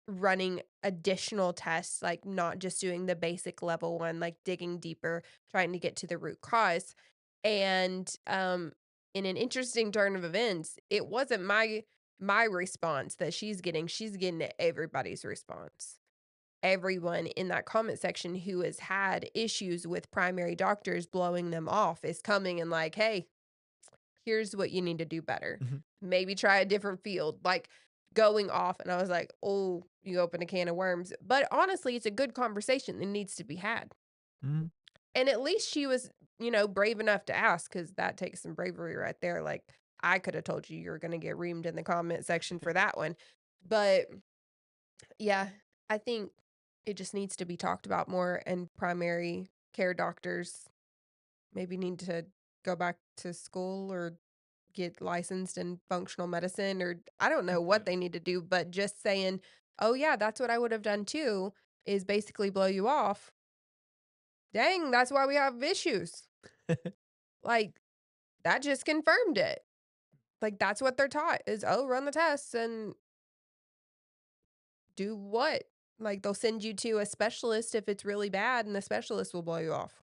running additional tests, like not just doing the basic level one, like digging deeper, trying to get to the root cause. And in an interesting turn of events, it wasn't my response that she's getting everybody's response. Everyone in that comment section who has had issues with primary doctors blowing them off is coming and like, "Hey, here's what you need to do better. Mhm, Maybe try a different field," like, going off, and I was like, "Oh, you opened a can of worms." But honestly, it's a good conversation that needs to be had. mhm, And at least she was, brave enough to ask, because that takes some bravery right there, like, I coulda told you were gonna get reamed in the comment section for that one. But, yeah, I think it just needs to be talked about more, and primary care doctors maybe need to go back to school or get licensed in functional medicine, or I don't know what they need to do, but just saying, "Oh, yeah, that's what I would have done too." is basically blow you off, dang, that's why we have issues. Like, that just confirmed it. Like, that's what they're taught is, "Oh, run the tests and do what?" Like, they'll send you to a specialist if it's really bad, and the specialist will blow you off.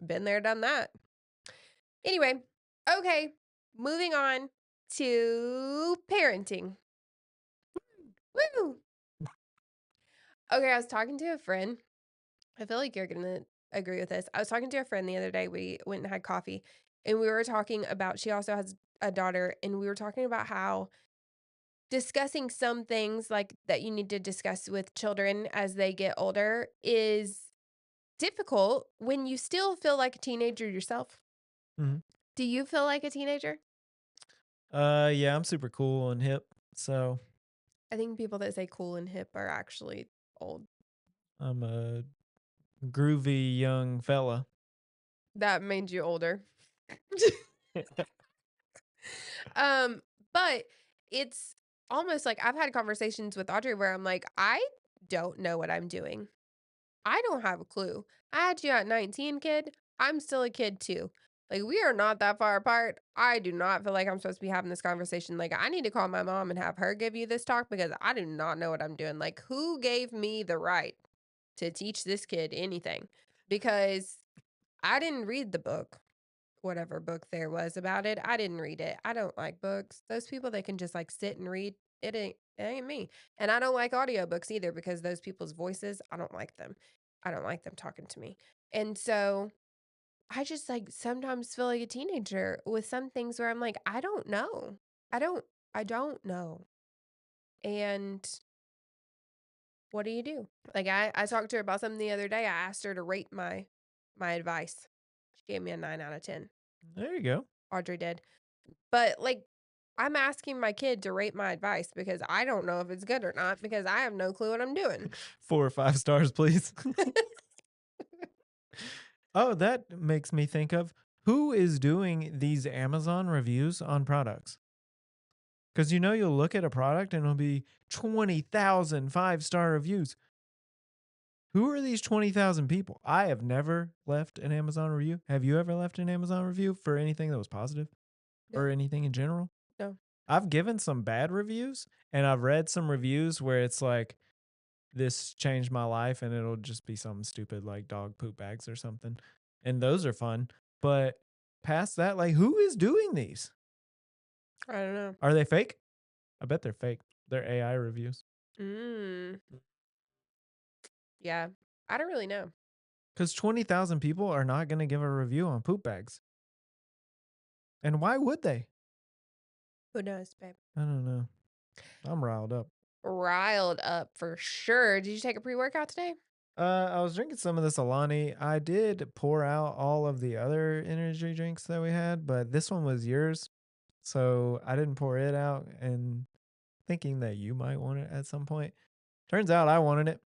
Been there, done that. Anyway, okay, moving on to parenting. Woo! Okay, I was talking to a friend. I feel like you're gonna agree with this. I was talking to a friend the other day. We went and had coffee, and we were talking about she also has a daughter, and we were talking about how discussing some things like that you need to discuss with children as they get older is difficult when you still feel like a teenager yourself. Mhm. Do you feel like a teenager? Yeah, I'm super cool and hip, so I think people that say cool and hip are actually old. I'm a groovy young fella. That made you older. Um, but it's almost like I've had conversations with Audrey where I'm like, I don't know what I'm doing. I don't have a clue. I had you at 19, kid. I'm still a kid too. Like, we are not that far apart. I do not feel like I'm supposed to be having this conversation. Like, I need to call my mom and have her give you this talk because I do not know what I'm doing. Like, who gave me the right to teach this kid anything? Because I didn't read the book. Whatever book there was about it. I didn't read it. I don't like books. Those people that can just like sit and read, it ain't me. And I don't like audiobooks either because those people's voices, I don't like them. I don't like them talking to me. And so I just like sometimes feel like a teenager with some things where I'm like, I don't know. I don't I don't know. And what do you do? Like I talked to her about something the other day. I asked her to rate my advice. She gave me a 9 out of 10. There you go. Audrey did. But, like, I'm asking my kid to rate my advice because I don't know if it's good or not because I have no clue what I'm doing. 4 or 5 stars, please. Oh, that makes me think of who is doing these Amazon reviews on products? Because you'll look at a product and it'll be 20,000 5-star reviews. Who are these 20,000 people? I have never left an Amazon review. Have you ever left an Amazon review for anything that was positive or No, anything in general? no. I've given some bad reviews and I've read some reviews where it's like, this changed my life, and it'll just be something stupid like dog poop bags or something. And those are fun. But past that, like, who is doing these? I don't know. Are they fake? I bet they're fake. They're AI reviews. Mm, yeah. I don't really know. Because 20,000 people are not going to give a review on poop bags. And why would they? Who knows, babe? I don't know. I'm riled up. Riled up for sure. Did you take a pre-workout today? I was drinking some of this Alani. I did pour out all of the other energy drinks that we had, but this one was yours. So I didn't pour it out and thinking that you might want it at some point. Turns out I wanted it.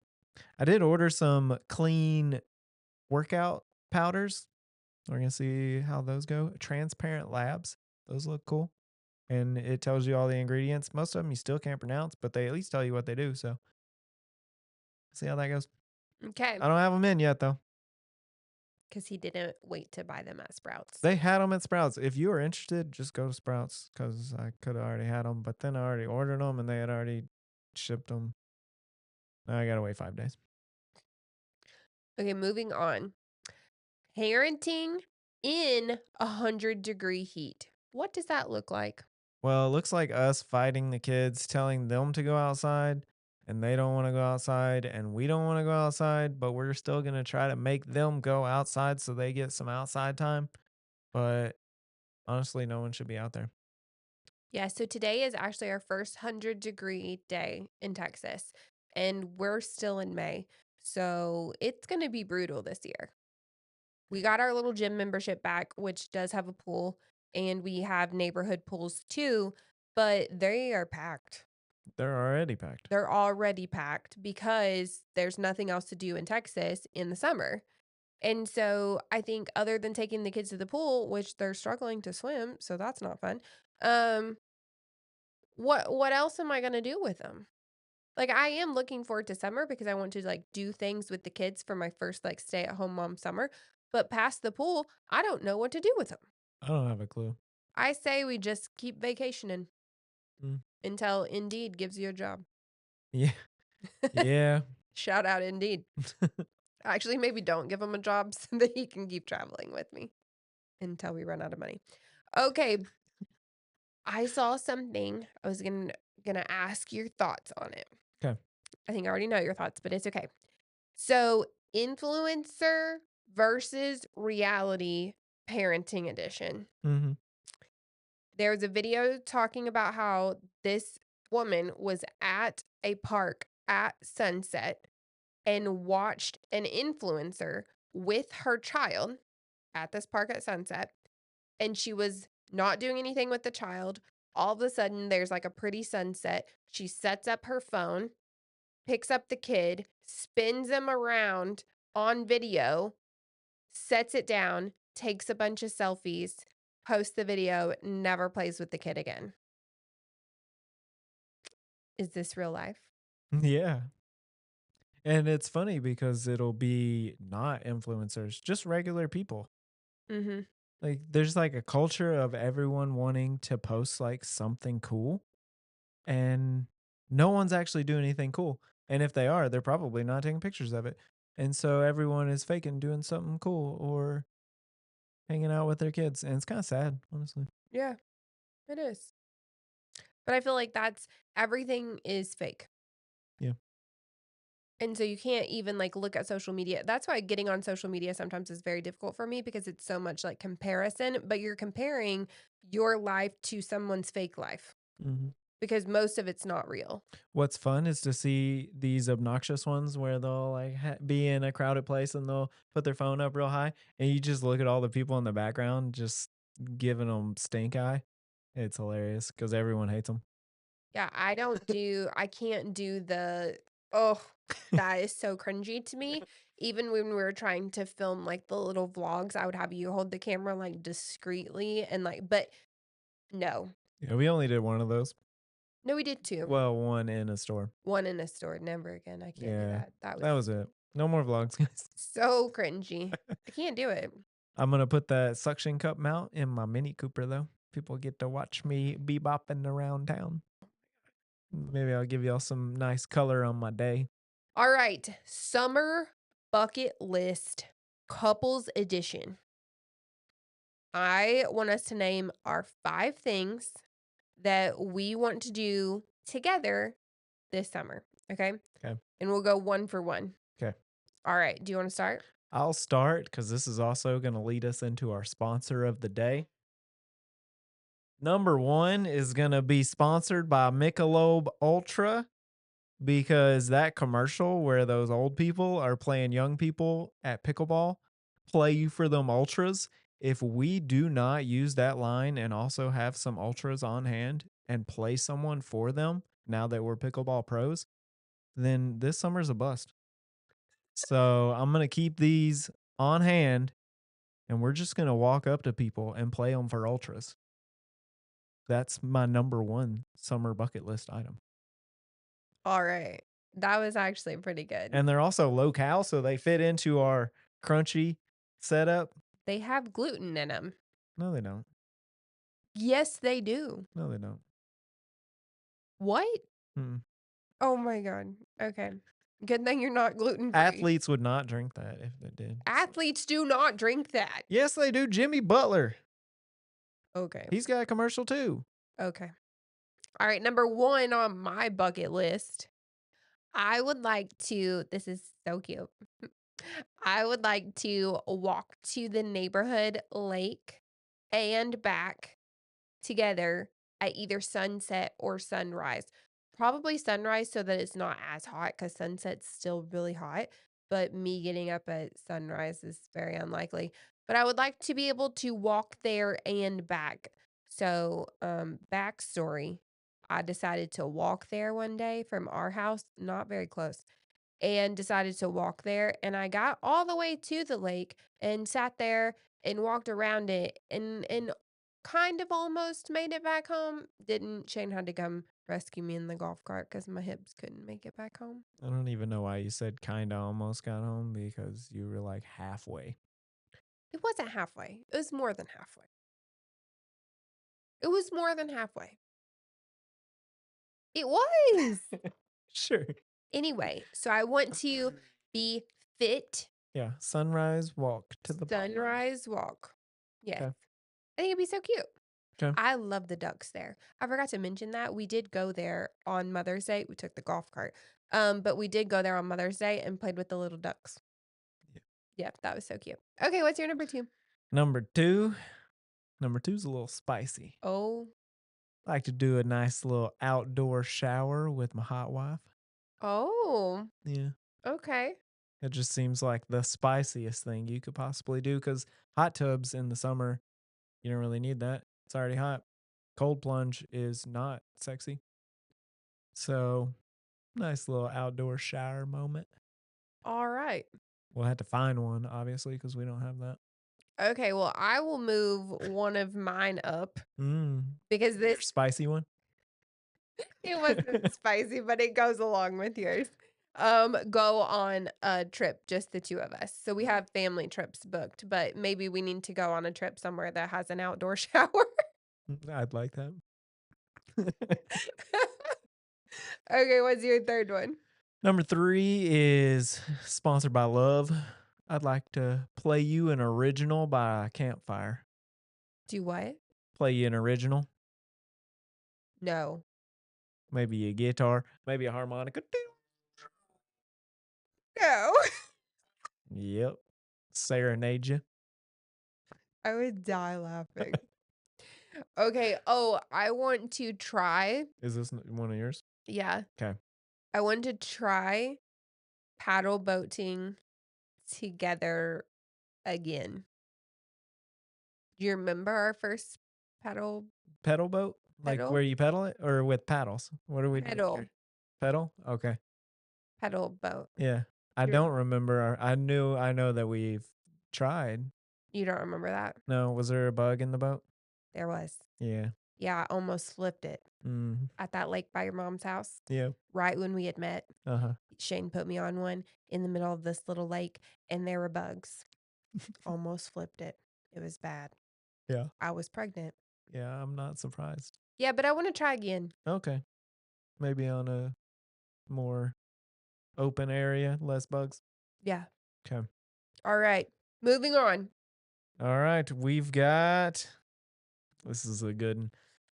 I did order some clean workout powders. We're going to see how those go. Transparent Labs. Those look cool. And it tells you all the ingredients. Most of them you still can't pronounce, but they at least tell you what they do. So see how that goes. Okay. I don't have them in yet, though. Because he didn't wait to buy them at Sprouts. They had them at Sprouts. If you are interested, just go to Sprouts because I could have already had them, but then I already ordered them and they had already shipped them. Now I got to wait 5 days. Okay, moving on. Parenting in 100-degree heat. What does that look like? Well, it looks like us fighting the kids, telling them to go outside, and they don't want to go outside, and we don't want to go outside, but we're still going to try to make them go outside so they get some outside time. But honestly, no one should be out there. Yeah, so today is actually our first 100-degree day in Texas, and we're still in May. So it's going to be brutal this year. We got our little gym membership back, which does have a pool, and we have neighborhood pools too, but they are packed. They're already packed. They're already packed because there's nothing else to do in Texas in the summer. And so I think other than taking the kids to the pool, which they're struggling to swim, so that's not fun. What else am I gonna do with them? Like, I am looking forward to summer because I want to, like, do things with the kids for my first, like, stay-at-home mom summer, but past the pool, I don't know what to do with them. I don't have a clue. I say we just keep vacationing Mm. until Indeed gives you a job. Yeah. Yeah. Shout out Indeed. Actually, maybe don't give him a job so that he can keep traveling with me until we run out of money. Okay, I saw something. I was gonna ask your thoughts on it. 'Kay. I think I already know your thoughts, but it's okay. So, influencer versus reality parenting edition. Mhm. There was a video talking about how this woman was at a park at sunset and watched an influencer with her child at this park at sunset, and she was not doing anything with the child. All of a sudden, there's like a pretty sunset. She sets up her phone, picks up the kid, spins him around on video, sets it down, takes a bunch of selfies, posts the video, never plays with the kid again. Is this real life? Yeah. And it's funny because it'll be not influencers, just regular people. Mhm. Like, there's, like, a culture of everyone wanting to post, like, something cool, and no one's actually doing anything cool, and if they are, they're probably not taking pictures of it, and so everyone is faking doing something cool or hanging out with their kids, and it's kinda sad, honestly. Yeah, it is. But I feel like that's everything is fake. Yeah. And so you can't even like look at social media. That's why getting on social media sometimes is very difficult for me because it's so much like comparison, but you're comparing your life to someone's fake life Mhm. because most of it's not real. What's fun is to see these obnoxious ones where they'll like be in a crowded place and they'll put their phone up real high, and you just look at all the people in the background just giving them stink eye. It's hilarious because everyone hates them. Yeah, I can't do oh, that is so cringy to me. Even when we were trying to film like the little vlogs, I would have you hold the camera like discreetly and like, but no, Yeah, we only did one of those. no, we did two. Well, one in a store. One in a store, never again. I can't do Yeah, that. That was that was it. No more vlogs, guys. so cringy. I can't do it. I'm gonna put that suction cup mount in my Mini Cooper though. People get to watch me bebopping around town. Maybe I'll give y'all some nice color on my day. All right, summer bucket list couples edition. I want us to name our 5 things that we want to do together this summer, okay? Okay. And we'll go one for one. Okay. All right, do you wanna start? I'll start because this is also going to lead us into our sponsor of the day. Number one is going to be sponsored by Michelob Ultra because that commercial where those old people are playing young people at pickleball play you for them ultras. If we do not use that line and also have some ultras on hand and play someone for them now that we're pickleball pros, then this summer's a bust. So I'm going to keep these on hand and we're just going to walk up to people and play them for ultras. That's my number one summer bucket list item. All right. That was actually pretty good. And they're also low cal, so they fit into our crunchy setup. They have gluten in them. No, they don't. Yes, they do. No, they don't. What? Mm. Oh my god. Okay. Good thing you're not gluten free. Athletes would not drink that if they did. Athletes do not drink that. Yes, they do. Jimmy Butler. Okay. He's got a commercial too. Okay. All right, number 1 on my bucket list. I would like to this is so cute. I would like to walk to the neighborhood lake and back together at either sunset or sunrise. Probably sunrise so that it's not as hot because sunset's still really hot. But me getting up at sunrise is very unlikely. But I would like to be able to walk there and back. So, backstory I decided to walk there one day from our house, not very close, and decided to walk there. And I got all the way to the lake and sat there and walked around it and kind of almost made it back home. Didn't. Shane had to come rescue me in the golf cart because my hips couldn't make it back home. I don't even know why you said kinda almost got home because you were like halfway. It wasn't halfway. It was more than halfway. It was more than halfway. It was. Sure. Anyway, so I want to be fit. Yeah. Sunrise walk to the bar. Sunrise walk. Yes. Okay. I think it'd be so cute. Okay. I love the ducks there. I forgot to mention that we did go there on Mother's Day. We took the golf cart. But we did go there on Mother's Day and played with the little ducks. Yeah. Yep, that was so cute. Okay, what's your number 2? Number two. Number two's a little spicy. Oh, I like to do a nice little outdoor shower with my hot wife. oh, Yeah. okay. It just seems like the spiciest thing you could possibly do because hot tubs in the summer, you don't really need that. It's already hot. Cold plunge is not sexy. So, nice little outdoor shower moment. All right. We'll have to find one, obviously, because we don't have that. Okay, well, I will move one of mine up because Your this spicy one? it wasn't spicy, but it goes along with yours. Go on a trip, just the two of us. So we have family trips booked, but maybe we need to go on a trip somewhere that has an outdoor shower. I'd like that. Okay, what's your third one? Number three is sponsored by Love. I'd like to play you an original by Campfire. Do what? Play you an original. No. Maybe a guitar, maybe a harmonica. No. Yep. Serenade you. I would die laughing. Okay. Oh, I want to try. Is this one of yours? Yeah. Okay. I want to try paddle boating together again. Do you remember our first paddle Pedal boat? Like pedal where you pedal it or with paddles? What are we doing pedal here? Pedal? Okay. pedal boat? Yeah. I You're, don't remember. I know that we've tried. you don't remember that? No, was there a bug in the boat? There was. Yeah. Yeah, I almost flipped it Mm. at that lake by your mom's house. Yeah. Right when we had met, Uh-huh. Shane put me on one in the middle of this little lake, and there were bugs. Almost flipped it. It was bad. Yeah. I was pregnant. Yeah, I'm not surprised. Yeah, but I want to try again. Okay. Maybe on a more open area, less bugs. Yeah. Okay. All right. Moving on. All right. We've got this is a good one.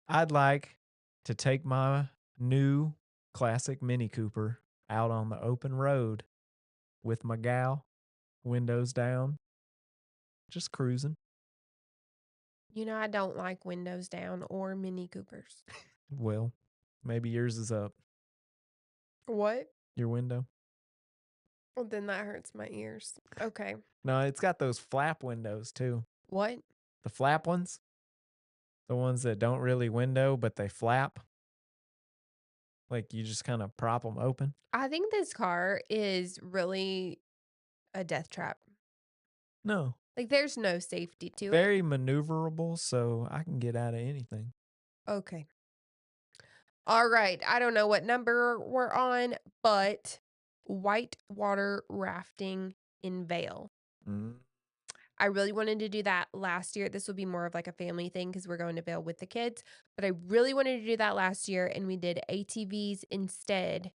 I'd like to take my new classic Mini Cooper out on the open road with my gal, windows down, just cruising. You know, I don't like windows down or Mini Coopers. Well, maybe yours is up. What? Your window. Well, then that hurts my ears. Okay. No, it's got those flap windows too. What? The flap ones, the ones that don't really window, but they flap. Like you just kind of prop them open. I think this car is really a death trap. No, Like, there's no safety to it. very maneuverable, so I can get out of anything. Okay. All right. I don't know what number we're on, but whitewater rafting in Vale. Mm. I really wanted to do that last year. This will be more of like a family thing because we're going to Vail with the kids. But I really wanted to do that last year, and we did ATVs instead.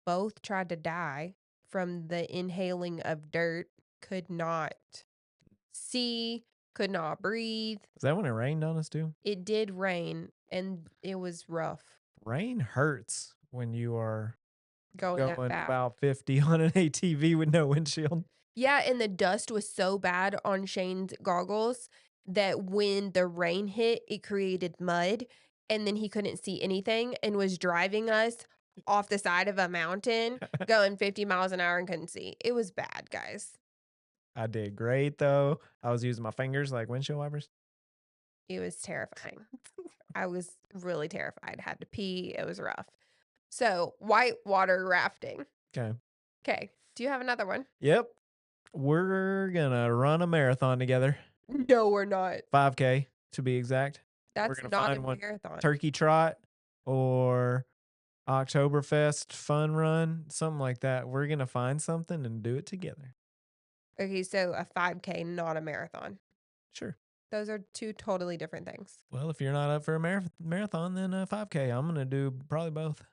Both tried to die from the inhaling of dirt, could not see, could not breathe. Is that when it rained on us too? It did rain, and it was rough Rain hurts when you are going that going fast. about 50 on an ATV with no windshield. Yeah, and the dust was so bad on Shane's goggles that when the rain hit, it created mud, and then he couldn't see anything and was driving us off the side of a mountain going 50 miles an hour and couldn't see. It was bad, guys. I did great though. I was using my fingers like windshield wipers. It was terrifying. I was really terrified. Had to pee. It was rough. So, whitewater rafting. Okay. Okay. Do you have another one? Yep. We're gonna run a marathon together. No, we're not. 5K to be exact. We're That's gonna not a find one. marathon. Turkey trot or Oktoberfest fun run, something like that. We're gonna find something and do it together. Okay, so a 5K, not a marathon. Sure. Those are 2 totally different things. Well, if you're not up for a marathon, then a 5K. I'm gonna do probably both.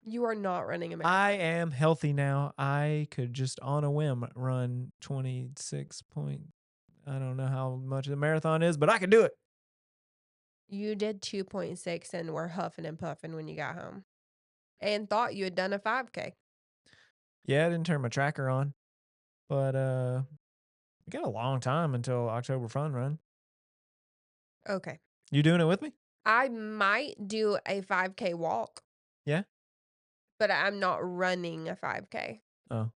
You are not running a I marathon. am healthy now. I could just on a whim run 26 point. I don't know how much the marathon is, but I can do it. You did 2.6 and were huffing and puffing when you got home and thought you had done a 5K. Yeah, I didn't turn my tracker on, but we got a long time until October Fun Run. Okay. You doing it with me? I might do a 5K walk, Yeah. but I'm not running a 5K. Oh,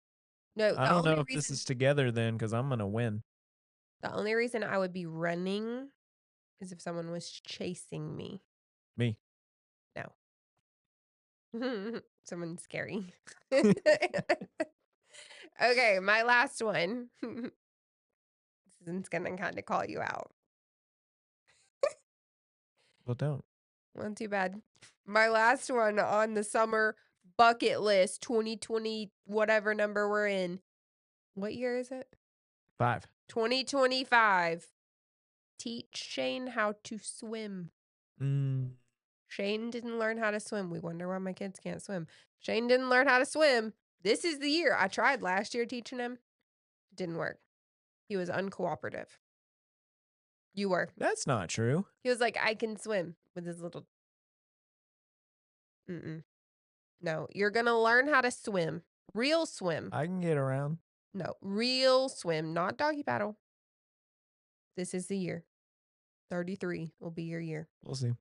No, I don't know if this is together then, because I'm gonna win. the only reason I would be running is if someone was chasing me. Me. No. Someone scary. Okay, my last one. This is gonna kinda call you out. Well, don't. Well, too bad. My last one on the summer bucket list, 2020, whatever number we're in. What year is it? 5. 2025. Teach Shane how to swim. Mm, Shane didn't learn how to swim. We wonder why my kids can't swim. Shane didn't learn how to swim. This is the year. I tried last year teaching him. Didn't work. He was uncooperative. You were. that's not true. He was like, I can swim with his little. Mm-mm. No, you're going to learn how to swim. Real swim. I can get around. No, real swim, not doggy paddle. This is the year. 33 will be your year. We'll see.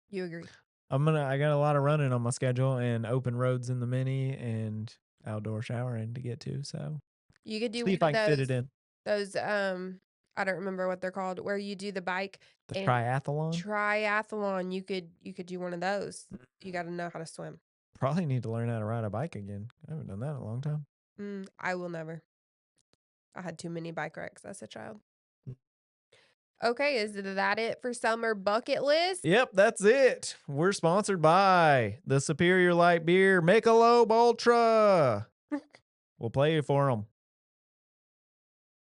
You agree. I got a lot of running on my schedule and open roads in the mini and outdoor showering to get to. So You could do see one if of I can fit it in. those, I don't remember what they're called, where you do the bike The and triathlon. triathlon. You could do one of those. You got to know how to swim. Probably need to learn how to ride a bike again. I haven't done that in a long time. I will never. I had too many bike wrecks as a child. Okay, is that it for summer bucket list? Yep, that's it. We're sponsored by the Superior Light Beer Michelob Ultra. We'll play for them.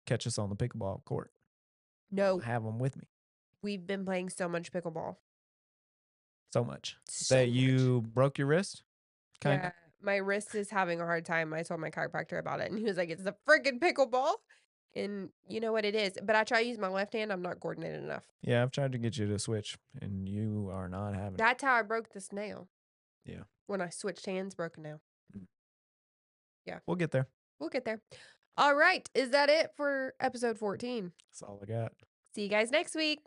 Catch us on the pickleball court. I'll No, have them with me we've been playing so much pickleball. so much So that much. you broke your wrist. Kind Yeah, of. my wrist is having a hard time. I told my chiropractor about it, and he was like, "It's a freaking pickleball." And you know what it is. But I try to use my left hand. I'm not coordinated enough. Yeah, I've tried to get you to switch, and you are not having it. That's how I broke this nail. Yeah, When I switched hands, broke a nail. Mm. Yeah, We'll get there. we'll get there. All right. Is that it for episode 14? That's all I got. See you guys next week.